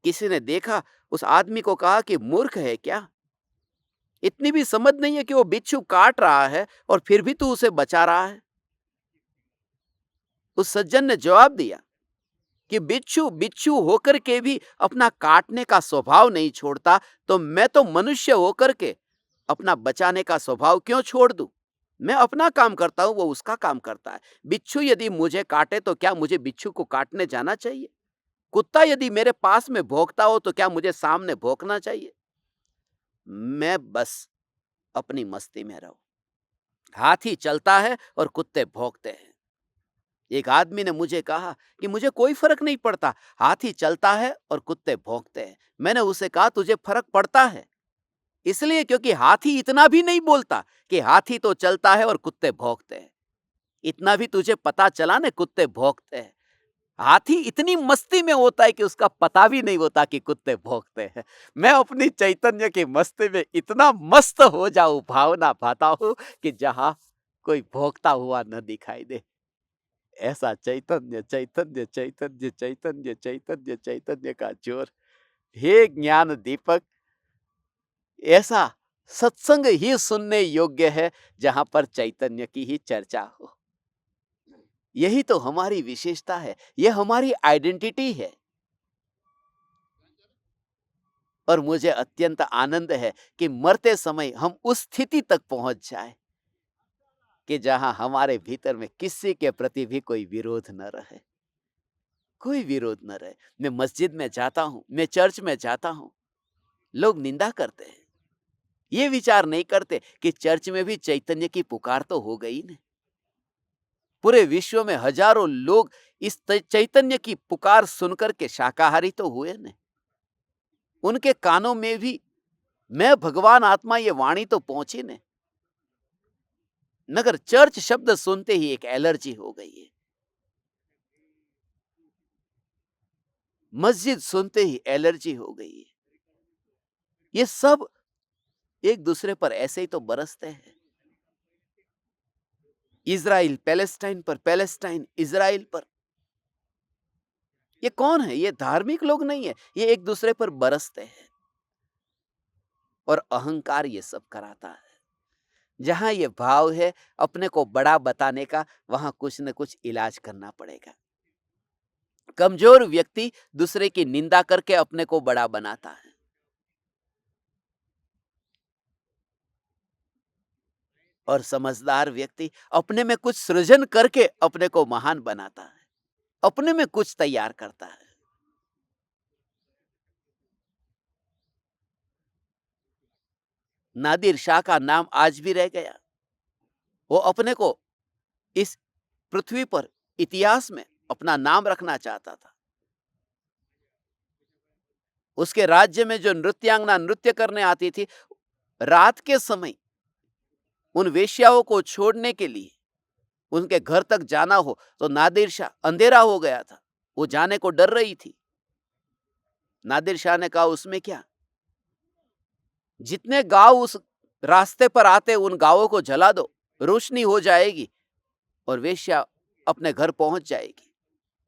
किसी ने देखा, उस आदमी को कहा कि मूर्ख है क्या? इतनी भी समझ नहीं है कि वो बिच्छू काट रहा है और फिर भी तू उसे बचा रहा है। उस सज्जन ने जवाब दिया कि बिच्छू बिच्छू होकर के भी अपना काटने का स्वभाव नहीं छोड़ता, तो मैं तो मनुष्य होकर के अपना बचाने का स्वभाव क्यों छोड़ दूं? मैं अपना काम करता हूं, वो उसका काम करता है। बिच्छू यदि मुझे काटे तो क्या मुझे बिच्छू को काटने जाना चाहिए? कुत्ता यदि मेरे पास में भौंकता हो तो क्या मुझे सामने भौंकना चाहिए? मैं बस अपनी मस्ती में रहूं। हाथी चलता है और कुत्ते भौंकते हैं। एक आदमी ने मुझे कहा कि मुझे कोई फर्क नहीं पड़ता, हाथी चलता है और कुत्ते भौंकते हैं। मैंने उसे कहा तुझे फर्क पड़ता है, इसलिए क्योंकि हाथी इतना भी नहीं बोलता कि हाथी तो चलता है और कुत्ते भौंकते हैं। इतना भी तुझे पता चला ना, कुत्ते भौंकते हैं। हाथी इतनी मस्ती में होता है कि उसका पता भी नहीं होता कि कुत्ते भौंकते हैं। मैं अपनी चैतन्य की मस्ती में इतना मस्त हो जाऊं, भावना भाता हूं कि जहां कोई भौंकता हुआ न दिखाई दे। ऐसा चैतन्य चैतन्य चैतन्य चैतन्य चैतन्य चैतन्य का जोर। हे ज्ञान दीपक, ऐसा सत्संग ही सुनने योग्य है जहां पर चैतन्य की ही चर्चा हो। यही तो हमारी विशेषता है, यह हमारी आइडेंटिटी है। और मुझे अत्यंत आनंद है कि मरते समय हम उस स्थिति तक पहुंच जाए कि जहां हमारे भीतर में किसी के प्रति भी कोई विरोध न रहे, कोई विरोध न रहे। मैं मस्जिद में जाता हूं, मैं चर्च में जाता हूं, लोग निंदा करते हैं, ये विचार नहीं करते कि चर्च में भी चैतन्य की पुकार तो हो गई न। पूरे विश्व में हजारों लोग इस चैतन्य की पुकार सुनकर के शाकाहारी तो हुए न। उनके कानों में भी मैं भगवान आत्मा ये वाणी तो पहुंची न, मगर चर्च शब्द सुनते ही एक एलर्जी हो गई है। मस्जिद सुनते ही एलर्जी हो गई है। ये सब एक दूसरे पर ऐसे ही तो बरसते हैं। इजराइल पैलेस्टाइन पर, पैलेस्टाइन इजराइल पर। ये कौन है? ये धार्मिक लोग नहीं है, ये एक दूसरे पर बरसते हैं। और अहंकार ये सब कराता है। जहां ये भाव है अपने को बड़ा बताने का, वहां कुछ न कुछ इलाज करना पड़ेगा। कमजोर व्यक्ति दूसरे की निंदा करके अपने को बड़ा बनाता है। और समझदार व्यक्ति अपने में कुछ सृजन करके अपने को महान बनाता है, अपने में कुछ तैयार करता है। नादिर शाह का नाम आज भी रह गया। वो अपने को इस पृथ्वी पर इतिहास में अपना नाम रखना चाहता था। उसके राज्य में जो नृत्यांगना नृत्य करने आती थी, रात के समय उन वेश्याओं को छोड़ने के लिए उनके घर तक जाना हो तो नादिर शाह, अंधेरा हो गया था, वो जाने को डर रही थी। नादिर शाह ने कहा उसमें क्या, जितने गांव उस रास्ते पर आते उन गांवों को जला दो, रोशनी हो जाएगी और वेश्या अपने घर पहुंच जाएगी।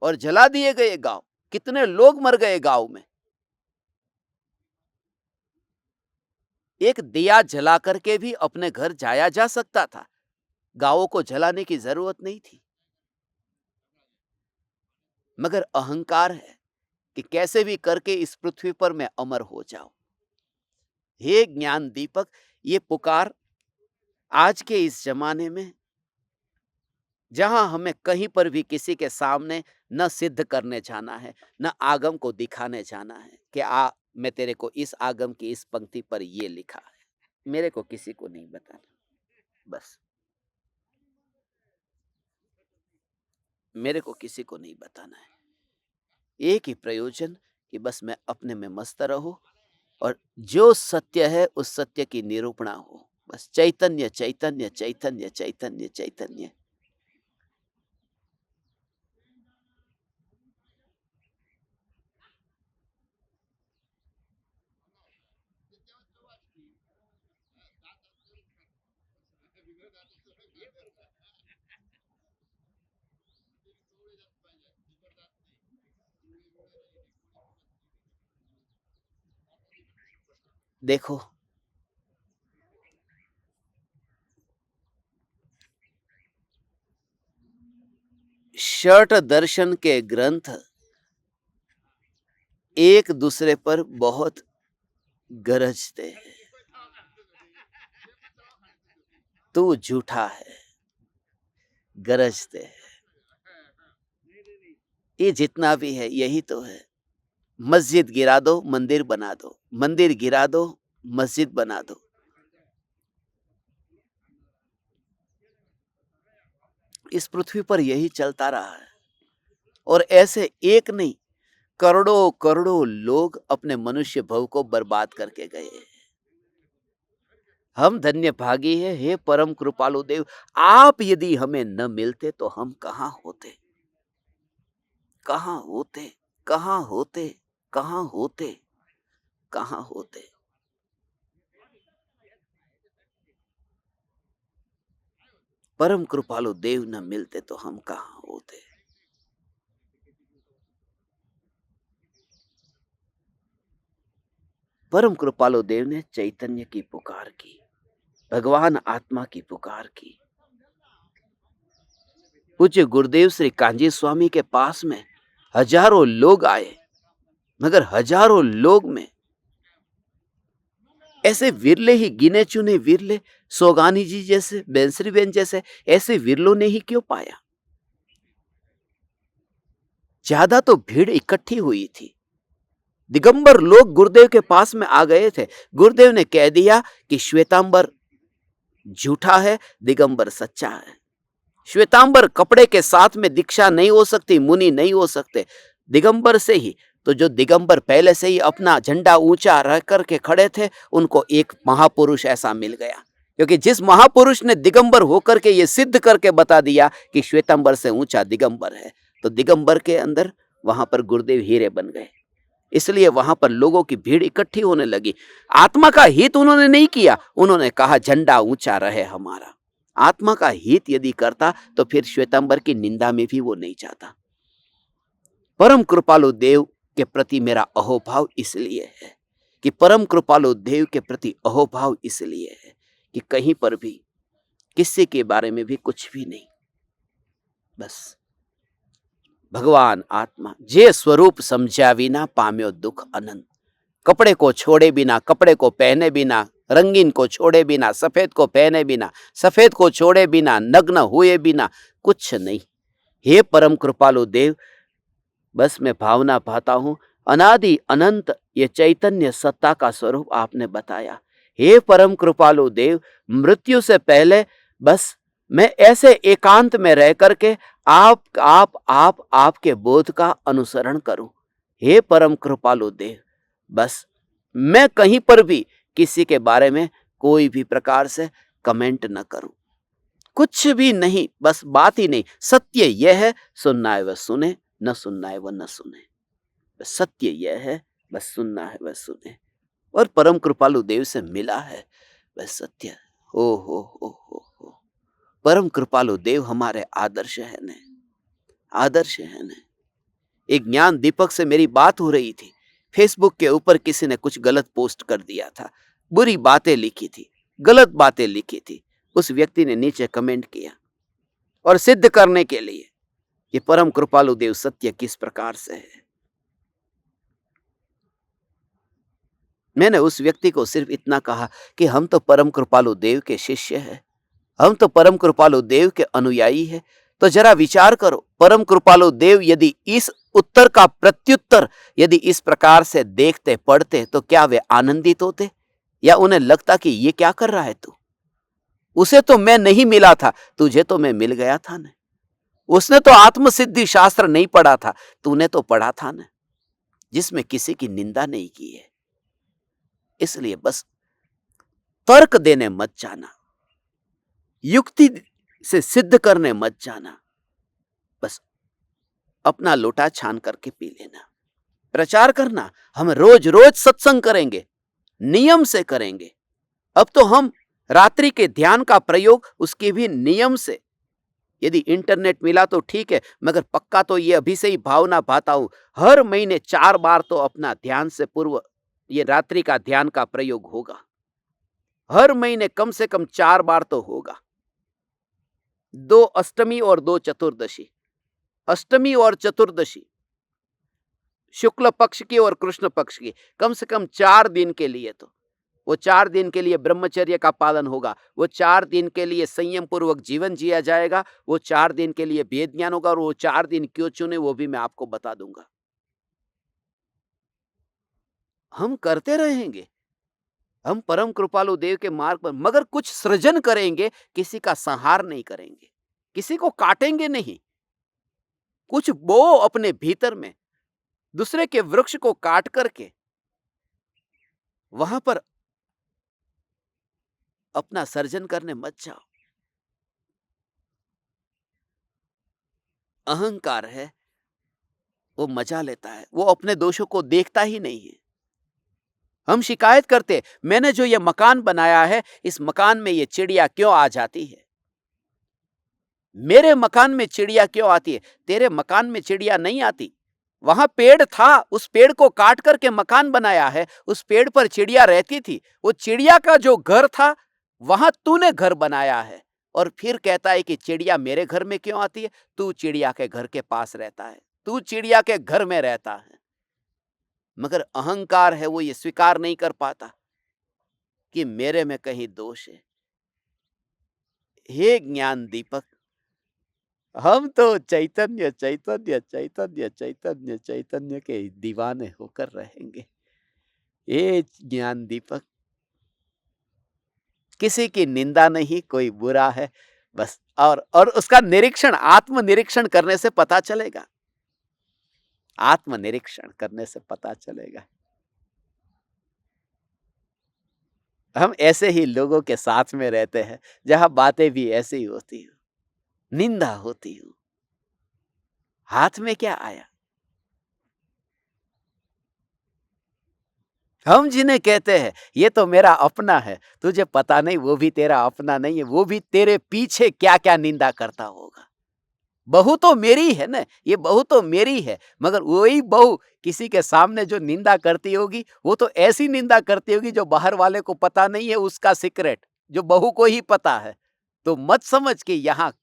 और जला दिए गए गांव, कितने लोग मर गए गांव में। एक दिया जला करके भी अपने घर जाया जा सकता था, गांवों को जलाने की जरूरत नहीं थी। मगर अहंकार है कि कैसे भी करके इस पृथ्वी पर मैं अमर हो जाऊं। हे ज्ञान दीपक, ये पुकार आज के इस जमाने में, जहां हमें कहीं पर भी किसी के सामने न सिद्ध करने जाना है, न आगम को दिखाने जाना है कि मैं तेरे को इस आगम की इस पंक्ति पर ये लिखा है, मेरे को किसी को नहीं बताना। बस मेरे को किसी को नहीं बताना है। एक ही प्रयोजन कि बस मैं अपने में मस्त रहूं और जो सत्य है उस सत्य की निरूपणा हो। बस चैतन्य चैतन्य चैतन्य चैतन्य चैतन्य। देखो, षट दर्शन के ग्रंथ एक दूसरे पर बहुत गरजते हैं। तू झूठा है, गरजते हैं। ये जितना भी है यही तो है। मस्जिद गिरा दो, मंदिर बना दो, मंदिर गिरा दो, मस्जिद बना दो। इस पृथ्वी पर यही चलता रहा है और ऐसे एक नहीं, करोड़ों करोड़ों लोग अपने मनुष्य भव को बर्बाद करके गए हैं। हम धन्य भागी है, हे परम कृपालु देव। आप यदि हमें न मिलते तो हम कहां होते, कहां होते, कहां होते, कहां होते, कहां होते। परम कृपालु देव न मिलते तो हम कहां होते। परम कृपालु देव ने चैतन्य की पुकार की, भगवान आत्मा की पुकार की। पूज्य गुरुदेव श्री कांजी स्वामी के पास में हजारों लोग आए, मगर हजारों लोग में ऐसे विरले ही, गिने चुने विरले, सोगानी जी जैसे, बेंसरी बेन जैसे ऐसे विरलों ने ही क्यों पाया। ज्यादा तो भीड़ इकट्ठी हुई थी। दिगंबर लोग गुरुदेव के पास में आ गए थे। गुरुदेव ने कह दिया कि श्वेतांबर झूठा है, दिगंबर सच्चा है। श्वेतांबर कपड़े के साथ में दीक्षा नहीं हो सकती, मुनि नहीं हो सकते, दिगंबर से ही। तो जो दिगंबर पहले से ही अपना झंडा ऊंचा रख करके खड़े थे, उनको एक महापुरुष ऐसा मिल गया। क्योंकि जिस महापुरुष ने दिगंबर होकर के ये सिद्ध करके बता दिया कि श्वेतांबर से ऊंचा दिगंबर है, तो दिगंबर के अंदर वहां पर गुरुदेव हीरे बन गए। इसलिए वहां पर लोगों की भीड़ इकट्ठी होने लगी। आत्मा का हित उन्होंने नहीं किया, उन्होंने कहा झंडा ऊंचा रहे हमारा। आत्मा का हित यदि करता तो फिर श्वेतांबर की निंदा में भी वो नहीं चाहता। परम कृपालु देव के प्रति मेरा अहोभाव इसलिए है कि परम कृपालु देव के प्रति अहोभाव इसलिए है कि कहीं पर भी किसी के बारे में भी कुछ भी नहीं, बस भगवान आत्मा जे स्वरूप समझा बिना पाम्यो दुख अनंत। कपड़े को छोड़े बिना, कपड़े को पहने बिना, रंगीन को छोड़े बिना, सफेद को पहने बिना, सफेद को छोड़े बिना, नग्न हुए बिना कुछ नहीं। हे परम कृपालु देव, बस मैं भावना पाता हूं, अनादि अनंत ये चैतन्य सत्ता का स्वरूप आपने बताया। हे परम कृपालु देव, मृत्यु से पहले बस मैं ऐसे एकांत में रह करके आपके बोध का अनुसरण करूं। हे परम कृपालु देव, बस मैं कहीं पर भी किसी के बारे में कोई भी प्रकार से कमेंट न करूं, कुछ भी नहीं, बस बात ही नहीं। सत्य यह है, सुनना है वह सुने, न सुनना है वह न सुने। बस सत्य यह है, बस सुनना है वह सुने। और परम कृपालु देव से मिला है वह सत्य। हो परम कृपालु देव हमारे आदर्श है ने, आदर्श है ने। एक ज्ञान दीपक से मेरी बात हो रही थी। फेसबुक के ऊपर किसी ने कुछ गलत पोस्ट कर दिया था, बुरी बातें लिखी थी, गलत बातें लिखी थी। उस व्यक्ति ने नीचे कमेंट किया और सिद्ध करने के लिए कि परम कृपालु देव सत्य किस प्रकार से है, मैंने उस व्यक्ति को सिर्फ इतना कहा कि हम तो परम कृपालु देव के शिष्य हैं, हम तो परम कृपालु देव के अनुयायी हैं। तो जरा विचार करो, परम कृपालु देव यदि इस उत्तर का प्रत्युत्तर यदि इस प्रकार से देखते पढ़ते तो क्या वे आनंदित होते, या उन्हें लगता कि ये क्या कर रहा है तू, उसे तो मैं नहीं मिला था, तुझे तो मैं मिल गया था न। उसने तो आत्मसिद्धि शास्त्र नहीं पढ़ा था, तूने तो पढ़ा था न, जिसमें किसी की निंदा नहीं की है। इसलिए बस तर्क देने मत जाना, युक्ति से सिद्ध करने मत जाना, बस अपना लोटा छान करके पी लेना। प्रचार करना, हम रोज रोज सत्संग करेंगे, नियम से करेंगे। अब तो हम रात्रि के ध्यान का प्रयोग उसके भी नियम से, यदि इंटरनेट मिला तो ठीक है, मगर पक्का तो ये अभी से ही भावना पाता हूं, हर महीने 4 बार तो अपना ध्यान से पूर्व ये रात्रि का ध्यान का प्रयोग होगा। हर महीने कम से कम 4 बार तो होगा, 2 अष्टमी और 2 चतुर्दशी। अष्टमी और चतुर्दशी, शुक्ल पक्ष की और कृष्ण पक्ष की, कम से कम 4 दिन के लिए, तो वो 4 दिन के लिए ब्रह्मचर्य का पालन होगा, वो 4 दिन के लिए संयम पूर्वक जीवन जिया जाएगा, वो 4 दिन के लिए वेद ज्ञान होगा, और वो 4 दिन क्यों चुने वो भी मैं आपको बता दूंगा। हम करते रहेंगे, हम परम कृपालु देव के मार्ग पर, मगर कुछ सृजन करेंगे, किसी का संहार नहीं करेंगे, किसी को काटेंगे नहीं। कुछ बो अपने भीतर में, दूसरे के वृक्ष को काट करके वहां पर अपना सर्जन करने मत जाओ। अहंकार है, वो मजा लेता है, वो अपने दोषों को देखता ही नहीं है। हम शिकायत करते, मैंने जो ये मकान बनाया है, इस मकान में ये चिड़िया क्यों आ जाती है, मेरे मकान में चिड़िया क्यों आती है? तेरे मकान में चिड़िया नहीं आती, वहां पेड़ था, उस पेड़ को काट करके मकान बनाया है, उस पेड़ पर चिड़िया रहती थी, वो चिड़िया का जो घर था वहां तूने घर बनाया है, और फिर कहता है कि चिड़िया मेरे घर में क्यों आती है? तू चिड़िया के घर के पास रहता है, तू चिड़िया के घर में रहता है। मगर अहंकार है, वो ये स्वीकार नहीं कर पाता कि मेरे में कहीं दोष है। हे ज्ञान दीपक, हम तो चैतन्य चैतन्य चैतन्य चैतन्य चैतन्य के दीवाने होकर रहेंगे। ये ज्ञान दीपक, किसी की निंदा नहीं, कोई बुरा है बस, और उसका निरीक्षण, आत्मनिरीक्षण करने से पता चलेगा, आत्मनिरीक्षण करने से पता चलेगा। हम ऐसे ही लोगों के साथ में रहते हैं जहां बातें भी ऐसी ही होती हो, निंदा होती हो, हाथ में क्या आया? हम जिन्हें कहते हैं ये तो मेरा अपना है, तुझे पता नहीं वो भी तेरा अपना नहीं है, वो भी तेरे पीछे क्या क्या निंदा करता होगा। बहू तो मेरी है ना, ये बहू तो मेरी है, मगर वही बहू किसी के सामने जो निंदा करती होगी, वो तो ऐसी निंदा करती होगी जो बाहर वाले को पता नहीं है, उसका सीक्रेट जो बहू को ही पता है। तो मत समझ कि यहाँ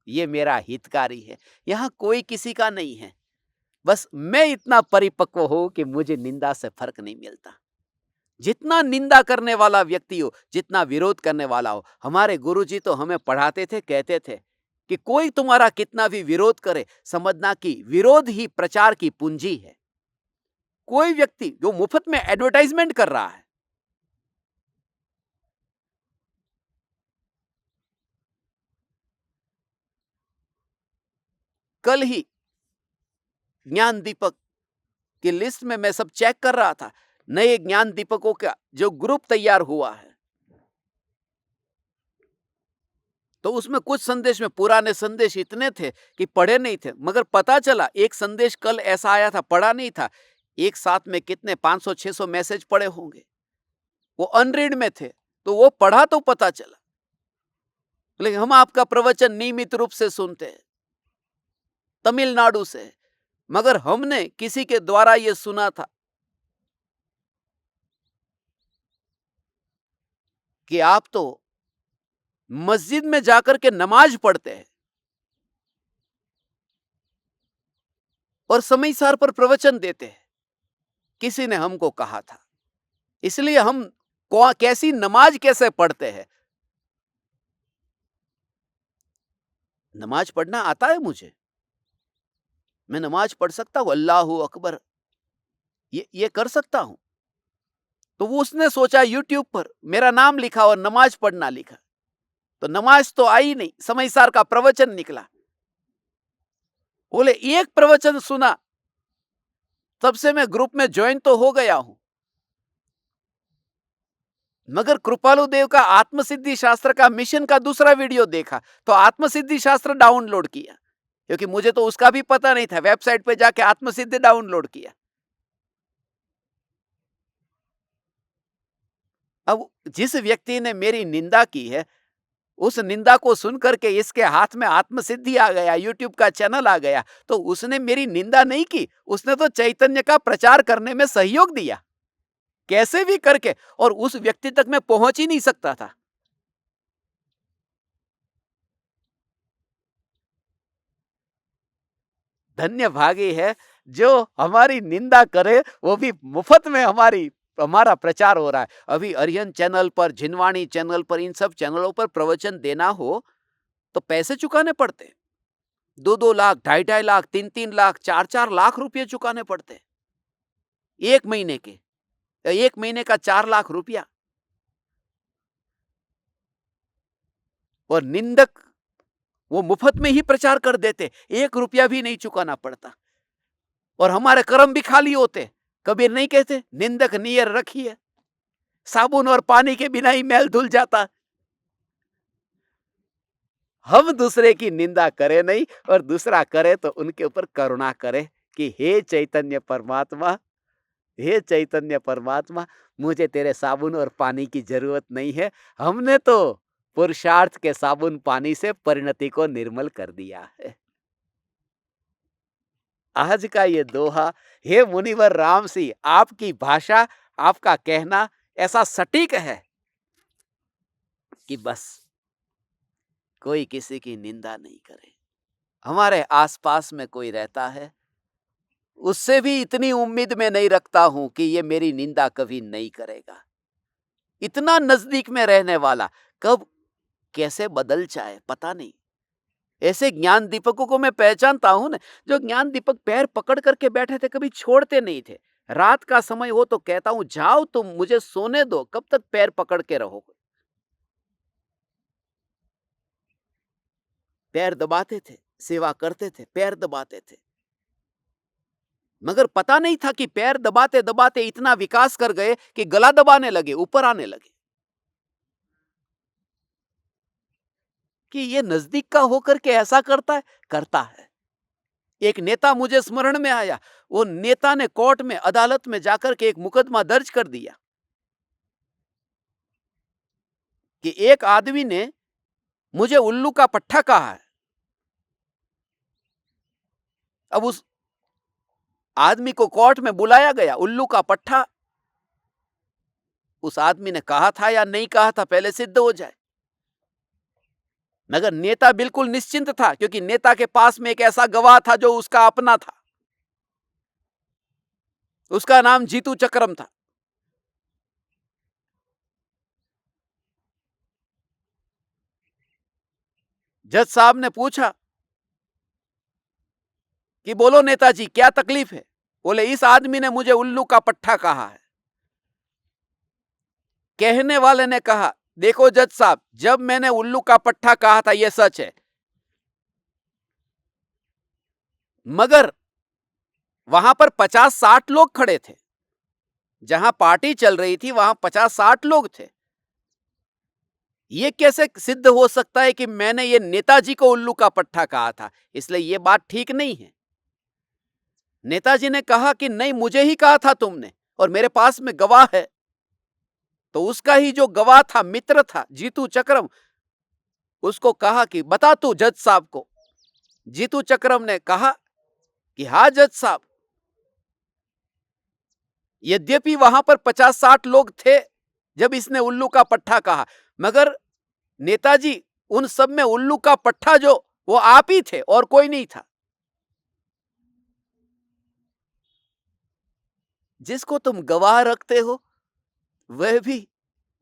ये मेरा हितकारी है, यहाँ कोई किसी का नहीं है। बस मैं इतना परिपक्व हूं कि मुझे निंदा से फर्क नहीं मिलता। जितना निंदा करने वाला व्यक्ति हो, जितना विरोध करने वाला हो, हमारे गुरुजी तो हमें पढ़ाते थे, कहते थे कि कोई तुम्हारा कितना भी विरोध करे, समझना कि विरोध ही प्रचार की पूंजी है। कोई व्यक्ति जो मुफ्त में एडवर्टाइजमेंट कर रहा है, कल ही ज्ञान दीपक की लिस्ट में मैं सब चेक कर रहा था, नए ज्ञान दीपकों का जो ग्रुप तैयार हुआ है, तो उसमें कुछ संदेश में पुराने संदेश इतने थे कि पढ़े नहीं थे, मगर पता चला एक संदेश कल ऐसा आया था, पढ़ा नहीं था। एक साथ में कितने 500-600 मैसेज पढ़े होंगे, वो अनरीड में थे, तो वो पढ़ा तो पता चला। लेकिन हम आपका प्रवचन नियमित रूप से सुनते हैं, तमिलनाडु से, मगर हमने किसी के द्वारा ये सुना था कि आप तो मस्जिद में जाकर के नमाज पढ़ते हैं और समय सार पर प्रवचन देते हैं। किसी ने हमको कहा था, इसलिए हम कैसी नमाज कैसे पढ़ते हैं। नमाज पढ़ना आता है मुझे, मैं नमाज पढ़ सकता हूं, अल्लाहू अकबर ये कर सकता हूं। तो वो उसने सोचा यूट्यूब पर मेरा नाम लिखा और नमाज पढ़ना लिखा, तो नमाज तो आई नहीं, समय सार का प्रवचन निकला। बोले एक प्रवचन सुना, तब से मैं ग्रुप में ज्वाइन तो हो गया हूं, मगर कृपालु देव का आत्मसिद्धि शास्त्र का मिशन का दूसरा वीडियो देखा, तो आत्मसिद्धि शास्त्र डाउनलोड किया, क्योंकि मुझे तो उसका भी पता नहीं था। वेबसाइट पे जाके आत्मसिद्धि डाउनलोड किया। अब जिस व्यक्ति ने मेरी निंदा की है, उस निंदा को सुन करके इसके हाथ में आत्मसिद्धि आ गया, यूट्यूब का चैनल आ गया, तो उसने मेरी निंदा नहीं की, उसने तो चैतन्य का प्रचार करने में सहयोग दिया, कैसे भी करके, और उस व्यक्ति तक मैं पहुंच ही नहीं सकता था। धन्य भागी है जो हमारी निंदा करे, वो भी मुफ्त में हमारा प्रचार हो रहा है। अभी अरिहंत चैनल पर, जिनवाणी चैनल पर, इन सब चैनलों पर प्रवचन देना हो तो पैसे चुकाने पड़ते, 2-2 लाख, 2.5-2.5 लाख, 3-3 लाख, 4-4 लाख रुपए चुकाने पड़ते एक महीने के। एक महीने का 4 लाख रुपया। और निंदक वो मुफ्त में ही प्रचार कर देते, 1 रुपया भी नहीं चुकाना पड़ता, और हमारे कर्म भी खाली होते। कबीर नहीं कहते, निंदक नियर रखिए, साबुन और पानी के बिना ही मैल धुल जाता। हम दूसरे की निंदा करें नहीं, और दूसरा करे तो उनके ऊपर करुणा करे कि हे चैतन्य परमात्मा, हे चैतन्य परमात्मा, मुझे तेरे साबुन और पानी की जरूरत नहीं है। हमने तो पुरुषार्थ के साबुन पानी से परिणति को निर्मल कर दिया है। आज का ये दोहा, हे मुनिवर राम सिंह, आपकी भाषा, आपका कहना ऐसा सटीक है कि बस कोई किसी की निंदा नहीं करे। हमारे आसपास में कोई रहता है, उससे भी इतनी उम्मीद में नहीं रखता हूं कि ये मेरी निंदा कभी नहीं करेगा। इतना नजदीक में रहने वाला कब कैसे बदल जाए पता नहीं। ऐसे ज्ञान दीपकों को मैं पहचानता हूं ना, जो ज्ञान दीपक पैर पकड़ करके बैठे थे, कभी छोड़ते नहीं थे। रात का समय हो तो कहता हूं, जाओ तुम, मुझे सोने दो, कब तक पैर पकड़ के रहोगे। पैर दबाते थे, सेवा करते थे, पैर दबाते थे, मगर पता नहीं था कि पैर दबाते दबाते इतना विकास कर गए कि गला दबाने लगे, ऊपर आने लगे, कि ये नजदीक का होकर के ऐसा करता है, करता है। एक नेता मुझे स्मरण में आया, वो नेता ने कोर्ट में, अदालत में जाकर के एक मुकदमा दर्ज कर दिया कि एक आदमी ने मुझे उल्लू का पट्टा कहा है। अब उस आदमी को कोर्ट में बुलाया गया, उल्लू का पट्टा उस आदमी ने कहा था या नहीं कहा था, पहले सिद्ध हो जाए। मगर नेता बिल्कुल निश्चिंत था, क्योंकि नेता के पास में एक ऐसा गवाह था जो उसका अपना था। उसका नाम जीतू चक्रम था। जज साहब ने पूछा कि बोलो नेताजी, क्या तकलीफ है? बोले, इस आदमी ने मुझे उल्लू का पट्टा कहा है। कहने वाले ने कहा, देखो जज साहब, जब मैंने उल्लू का पट्टा कहा था यह सच है, मगर वहां पर 50-60 लोग खड़े थे। जहां पार्टी चल रही थी वहां 50-60 लोग थे। यह कैसे सिद्ध हो सकता है कि मैंने ये नेताजी को उल्लू का पट्टा कहा था? इसलिए यह बात ठीक नहीं है। नेताजी ने कहा कि नहीं, मुझे ही कहा था तुमने, और मेरे पास में गवाह है। तो उसका ही जो गवाह था, मित्र था, जीतू चक्रम, उसको कहा कि बता तू जज साहब को। जीतू चक्रम ने कहा कि हाँ जज साहब, यद्यपि वहां पर 50-60 लोग थे जब इसने उल्लू का पट्टा कहा, मगर नेताजी, उन सब में उल्लू का पट्टा जो, वो आप ही थे और कोई नहीं था। जिसको तुम गवाह रखते हो वह भी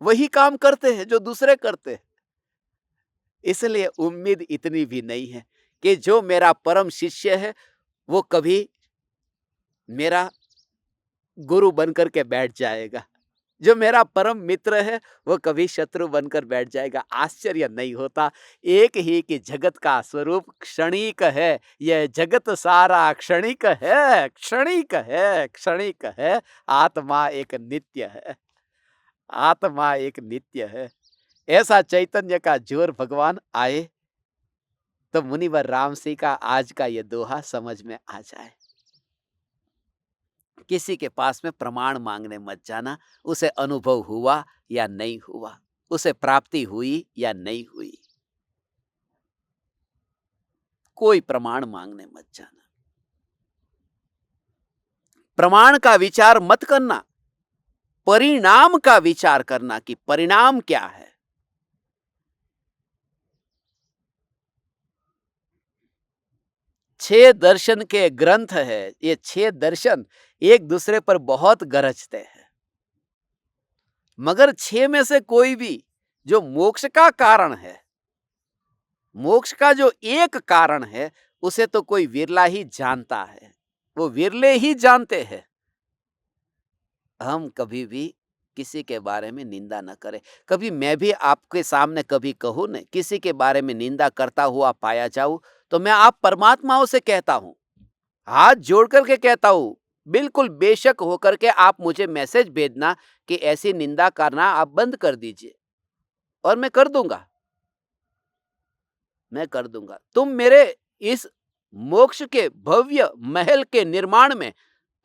वही काम करते हैं जो दूसरे करते हैं। इसलिए उम्मीद इतनी भी नहीं है कि जो मेरा परम शिष्य है वो कभी मेरा गुरु बनकर के बैठ जाएगा, जो मेरा परम मित्र है वो कभी शत्रु बनकर बैठ जाएगा। आश्चर्य नहीं होता एक ही कि जगत का स्वरूप क्षणिक है। यह जगत सारा क्षणिक है, क्षणिक है, क्षणिक है। आत्मा एक नित्य है, आत्मा एक नित्य है। ऐसा चैतन्य का जोर भगवान आए तो मुनिवर राम सिंह का आज का ये दोहा समझ में आ जाए। किसी के पास में प्रमाण मांगने मत जाना, उसे अनुभव हुआ या नहीं हुआ, उसे प्राप्ति हुई या नहीं हुई, कोई प्रमाण मांगने मत जाना। प्रमाण का विचार मत करना, परिणाम का विचार करना कि परिणाम क्या है। 6 दर्शन के ग्रंथ है, ये 6 दर्शन एक दूसरे पर बहुत गरजते हैं, मगर 6 में से कोई भी जो मोक्ष का कारण है, मोक्ष का जो एक कारण है, उसे तो कोई विरला ही जानता है, वो विरले ही जानते हैं। हम कभी भी किसी के बारे में निंदा न करें। कभी मैं भी आपके सामने कभी कहूँ न, किसी के बारे में निंदा करता हुआ पाया जाऊँ, तो मैं आप परमात्माओं से कहता हूँ, हाथ जोड़ करके कहता हूँ, बिल्कुल बेशक होकर के आप मुझे मैसेज भेजना कि ऐसी निंदा करना आप बंद कर दीजिए, और मैं कर दूंगा, मैं कर दूंगा। तुम मेरे इस मोक्ष के भव्य महल के निर्माण में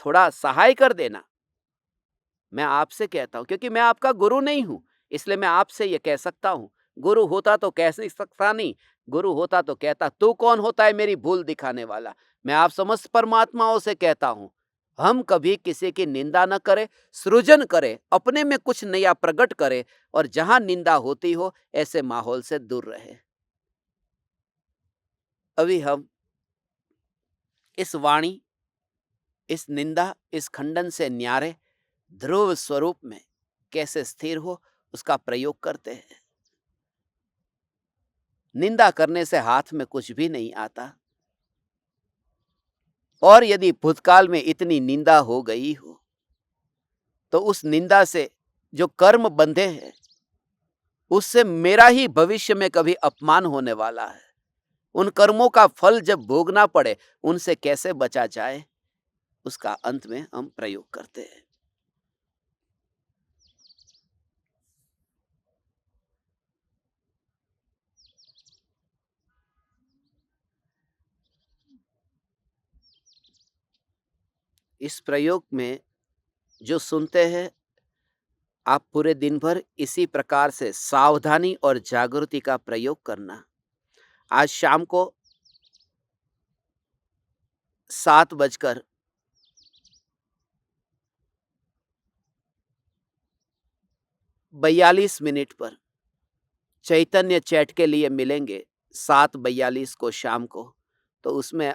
थोड़ा सहाय कर देना। मैं आपसे कहता हूं, क्योंकि मैं आपका गुरु नहीं हूं, इसलिए मैं आपसे ये कह सकता हूं। गुरु होता तो कह नहीं सकता, नहीं गुरु होता तो कहता, तू कौन होता है मेरी भूल दिखाने वाला। मैं आप समस्त परमात्माओं से कहता हूं, हम कभी किसी की निंदा न करें, सृजन करें, अपने में कुछ नया प्रकट करें, और जहां निंदा होती हो ऐसे माहौल से दूर रहे। अभी हम इस वाणी, इस निंदा, इस खंडन से न्यारे ध्रुव स्वरूप में कैसे स्थिर हो, उसका प्रयोग करते हैं। निंदा करने से हाथ में कुछ भी नहीं आता, और यदि भूतकाल में इतनी निंदा हो गई हो, तो उस निंदा से जो कर्म बंधे हैं, उससे मेरा ही भविष्य में कभी अपमान होने वाला है। उन कर्मों का फल जब भोगना पड़े, उनसे कैसे बचा जाए, उसका अंत में हम प्रयोग करते हैं। इस प्रयोग में जो सुनते हैं, आप पूरे दिन भर इसी प्रकार से सावधानी और जागृति का प्रयोग करना। आज शाम को 7:42 पर चैतन्य चैट के लिए मिलेंगे, 7:42 को शाम को। तो उसमें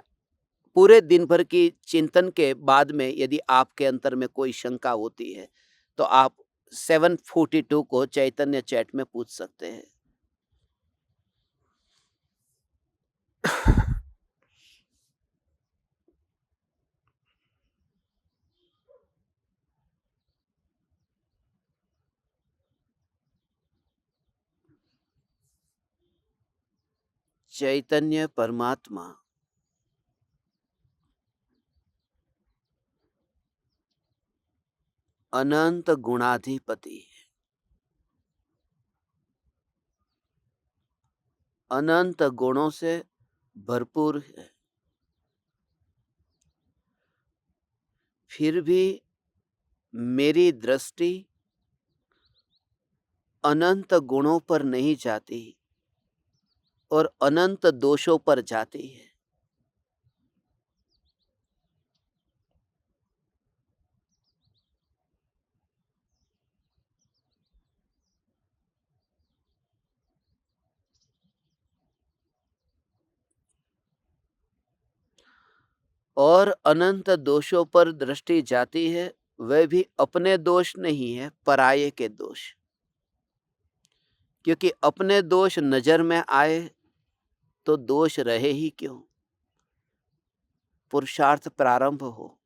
पूरे दिन भर की चिंतन के बाद में यदि आपके अंतर में कोई शंका होती है, तो आप 7:42 को चैतन्य चैट में पूछ सकते हैं। चैतन्य परमात्मा अनंत गुणाधिपति है, अनंत गुणों से भरपूर है, फिर भी मेरी दृष्टि अनंत गुणों पर नहीं जाती और अनंत दोषों पर जाती है। और अनंत दोषों पर दृष्टि जाती है, वह भी अपने दोष नहीं है, पराये के दोष। क्योंकि अपने दोष नजर में आए तो दोष रहे ही क्यों, पुरुषार्थ प्रारंभ हो।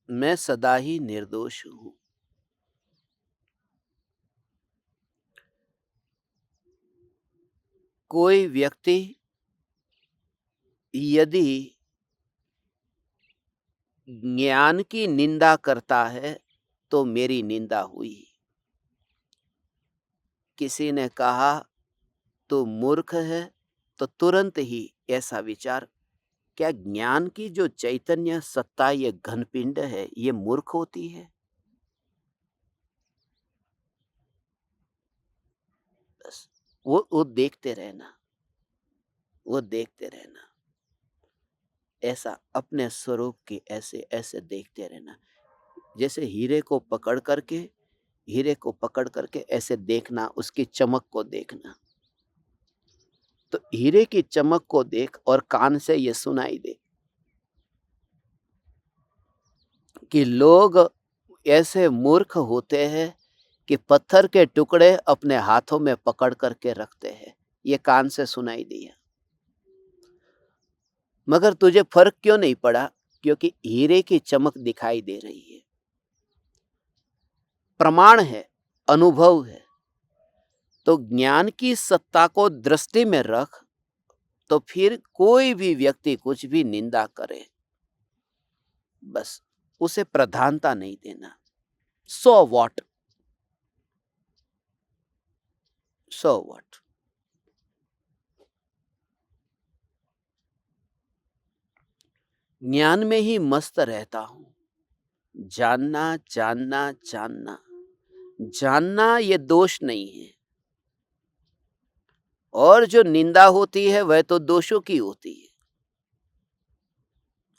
मैं सदा ही निर्दोष हूं। कोई व्यक्ति यदि ज्ञान की निंदा करता है तो मेरी निंदा हुई। किसी ने कहा तो मूर्ख है, तो तुरंत ही ऐसा विचार, क्या ज्ञान की जो चैतन्य सत्ता, ये घनपिंड है, ये मूर्ख होती है? बस वो देखते रहना, वो देखते रहना, ऐसा अपने स्वरूप की ऐसे ऐसे देखते रहना। जैसे हीरे को पकड़ करके हीरे को पकड़ करके ऐसे देखना, उसकी चमक को देखना। तो हीरे की चमक को देख और कान से ये सुनाई दे कि लोग ऐसे मूर्ख होते हैं कि पत्थर के टुकड़े अपने हाथों में पकड़ करके रखते हैं। ये कान से सुनाई दिया। मगर तुझे फर्क क्यों नहीं पड़ा? क्योंकि हीरे की चमक दिखाई दे रही है, प्रमाण है, अनुभव है। तो ज्ञान की सत्ता को दृष्टि में रख, तो फिर कोई भी व्यक्ति कुछ भी निंदा करे, बस उसे प्रधानता नहीं देना। So what, so what. ज्ञान में ही मस्त रहता हूं। जानना जानना जानना, जानना ये दोष नहीं है। और जो निंदा होती है वह तो दोषों की होती है,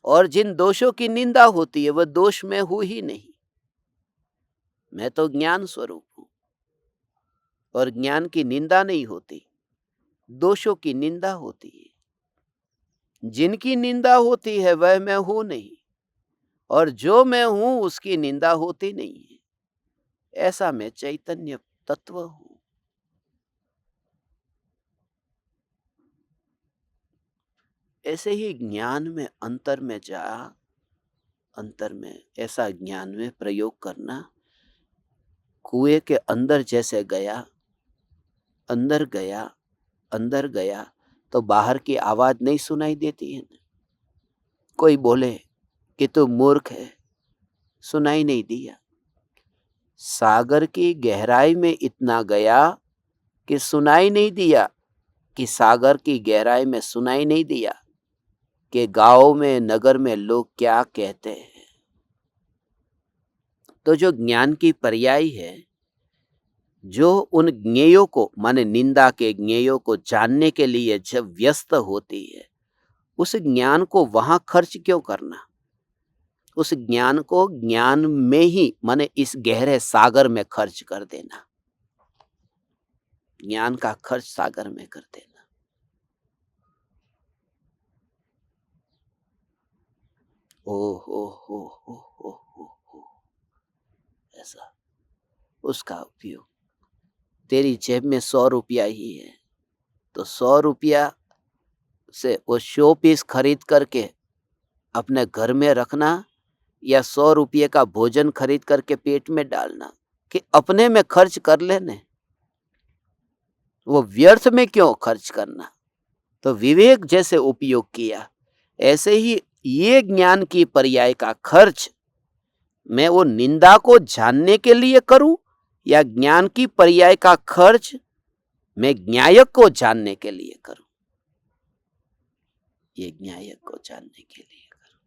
और जिन दोषों की निंदा होती है वह दोष में हूं ही नहीं। मैं तो ज्ञान स्वरूप हूं, और ज्ञान की निंदा नहीं होती, दोषों की निंदा होती है। जिनकी निंदा होती है वह मैं हूं नहीं, और जो मैं हूं उसकी निंदा होती नहीं है। ऐसा मैं चैतन्य तत्व हूं। ऐसे ही ज्ञान में अंतर में जा, अंतर में ऐसा ज्ञान में प्रयोग करना। कुएं के अंदर जैसे गया, अंदर गया, अंदर गया, तो बाहर की आवाज नहीं सुनाई देती है ना। कोई बोले कि तू मूर्ख है, सुनाई नहीं दिया। सागर की गहराई में इतना गया कि सुनाई नहीं दिया, कि सागर की गहराई में सुनाई नहीं दिया कि गांव में, नगर में लोग क्या कहते हैं। तो जो ज्ञान की पर्याय है, जो उन ज्ञेयों को, माने निंदा के ज्ञेयों को जानने के लिए जब व्यस्त होती है, उस ज्ञान को वहां खर्च क्यों करना? उस ज्ञान को ज्ञान में ही, माने इस गहरे सागर में खर्च कर देना। ज्ञान का खर्च सागर में कर देना। ओ हो, ऐसा उसका उपयोग। तेरी जेब में 100 रुपया ही है, तो 100 रुपया से वो शो पीस खरीद करके अपने घर में रखना, या 100 रुपये का भोजन खरीद करके पेट में डालना, कि अपने में खर्च कर लेने, वो व्यर्थ में क्यों खर्च करना? तो विवेक जैसे उपयोग किया, ऐसे ही ये ज्ञान की पर्याय का खर्च मैं वो निंदा को जानने के लिए करूं, या ज्ञान की पर्याय का खर्च मैं न्यायक को जानने के लिए करूं? ये न्यायक को जानने के लिए करूं।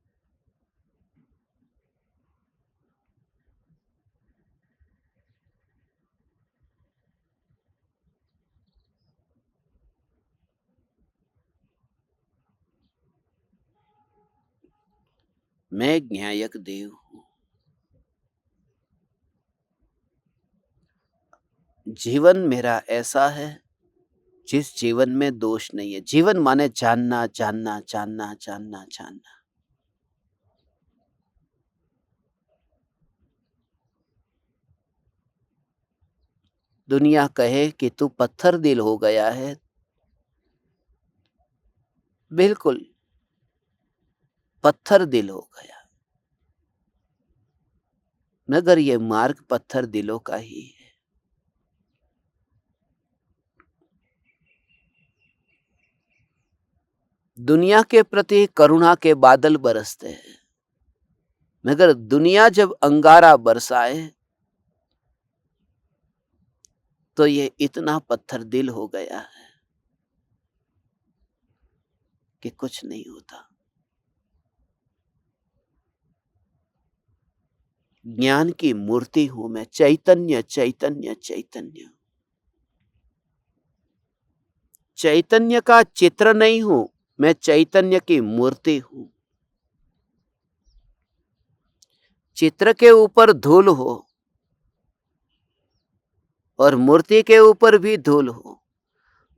मैं न्यायक देव हूं। जीवन मेरा ऐसा है जिस जीवन में दोष नहीं है। जीवन माने जानना जानना जानना जानना जानना। दुनिया कहे कि तू पत्थर दिल हो गया है, बिल्कुल पत्थर दिल हो गया, मगर ये मार्ग पत्थर दिलों का ही है। दुनिया के प्रति करुणा के बादल बरसते हैं, मगर दुनिया जब अंगारा बरसाए तो ये इतना पत्थर दिल हो गया है कि कुछ नहीं होता। ज्ञान की मूर्ति हूं मैं, चैतन्य चैतन्य चैतन्य। चैतन्य का चित्र नहीं हूं मैं, चैतन्य की मूर्ति हूं। चित्र के ऊपर धूल हो, और मूर्ति के ऊपर भी धूल हो।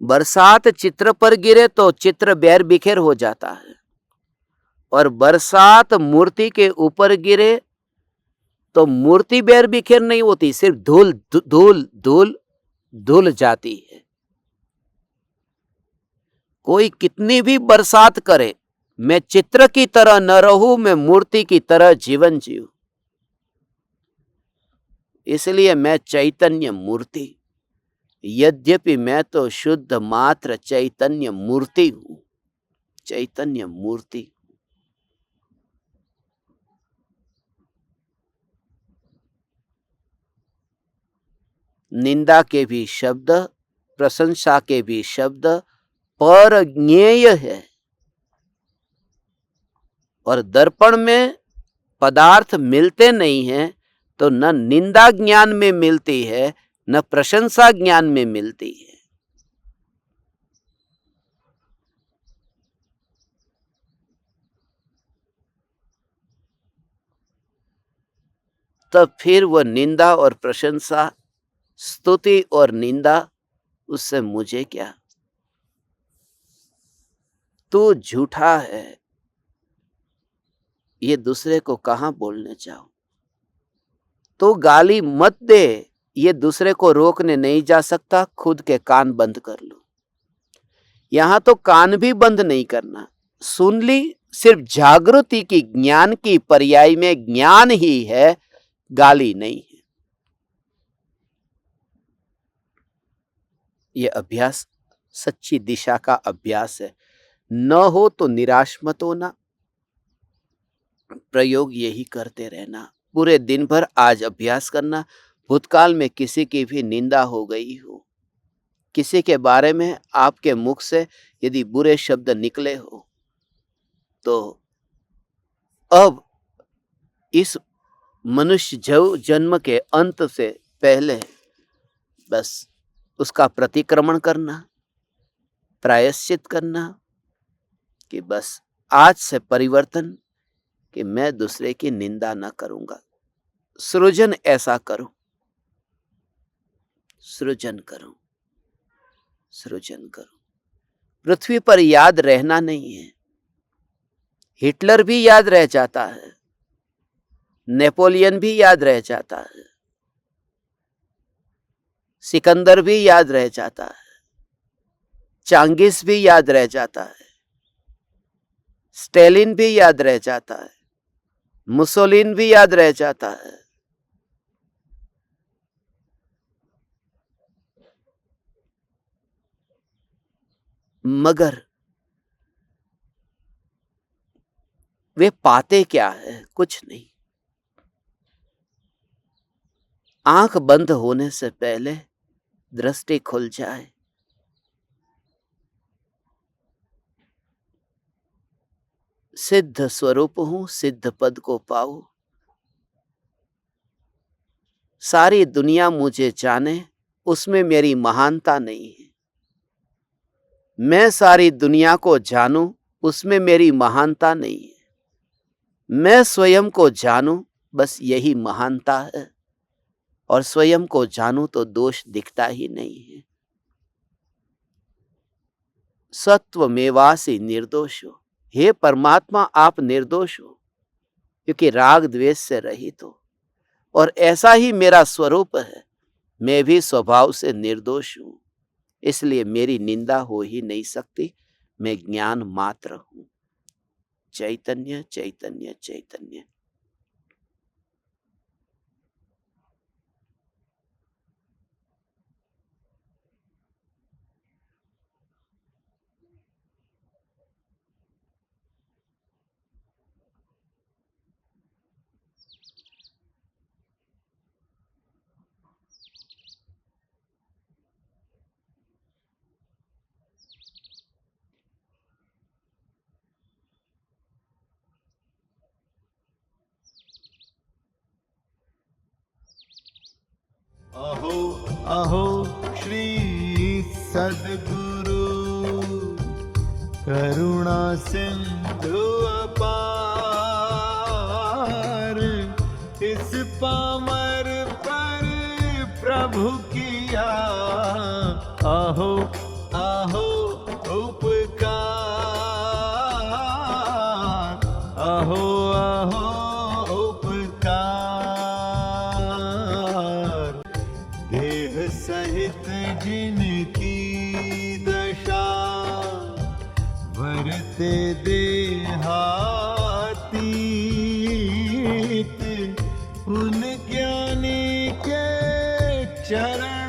बरसात चित्र पर गिरे तो चित्र बैर बिखेर हो जाता है, और बरसात मूर्ति के ऊपर गिरे तो मूर्ति बैर बिखेर नहीं होती, सिर्फ धूल धूल धूल धुल जाती है। कोई कितनी भी बरसात करे, मैं चित्र की तरह न रहूं, मैं मूर्ति की तरह जीवन जीऊं। इसलिए मैं चैतन्य मूर्ति, यद्यपि मैं तो शुद्ध मात्र चैतन्य मूर्ति हूं, चैतन्य मूर्ति। निंदा के भी शब्द, प्रशंसा के भी शब्द परज्ञेय है, और दर्पण में पदार्थ मिलते नहीं हैं तो न निंदा ज्ञान में मिलती है, न प्रशंसा ज्ञान में मिलती है। तब फिर वह निंदा और प्रशंसा, स्तुति और निंदा, उससे मुझे क्या? तू झूठा है, ये दूसरे को कहां बोलने चाहो। तो गाली मत दे, ये दूसरे को रोकने नहीं जा सकता, खुद के कान बंद कर लो। यहां तो कान भी बंद नहीं करना, सुन ली, सिर्फ जागृति की, ज्ञान की पर्याय में ज्ञान ही है, गाली नहीं है। यह अभ्यास सच्ची दिशा का अभ्यास है। न हो तो निराश मत होना, प्रयोग यही करते रहना। पूरे दिन भर आज अभ्यास करना। भूतकाल में किसी की भी निंदा हो गई हो, किसी के बारे में आपके मुख से यदि बुरे शब्द निकले हो, तो अब इस मनुष्य जन्म के अंत से पहले बस उसका प्रतिक्रमण करना, प्रायश्चित करना कि बस आज से परिवर्तन, कि मैं दूसरे की निंदा न करूंगा। सृजन ऐसा करो, सृजन करो, सृजन करो। पृथ्वी पर याद रहना नहीं है। हिटलर भी याद रह जाता है, नेपोलियन भी याद रह जाता है, सिकंदर भी याद रह जाता है, चांगिस भी याद रह जाता है, स्टेलिन भी याद रह जाता है, मुसोलिन भी याद रह जाता है। मगर वे पाते क्या है? कुछ नहीं। आंख बंद होने से पहले दृष्टि खुल जाए, सिद्ध स्वरूप हूं, सिद्ध पद को पाऊं। सारी दुनिया मुझे जाने, उसमें मेरी महानता नहीं है। मैं सारी दुनिया को जानूं, उसमें मेरी महानता नहीं है। मैं स्वयं को जानूं, बस यही महानता है। और स्वयं को जानूं तो दोष दिखता ही नहीं है। सत्वमेवासि निर्दोष हो। हे परमात्मा, आप निर्दोष हो, क्योंकि राग द्वेष से रहित हो, और ऐसा ही मेरा स्वरूप है। मैं भी स्वभाव से निर्दोष हूं, इसलिए मेरी निंदा हो ही नहीं सकती। मैं ज्ञान मात्र हूं। चैतन्य चैतन्य चैतन्य। अहो अहो श्री सद्गुरु करुणा सिंधु अपार, इस पामर पर प्रभु प्रभु किया, आहो आहो उपकार, आहो आहो उपकार। देह सहित जिनकी दशा, वरते देहातीत, उन ज्ञानी के चरण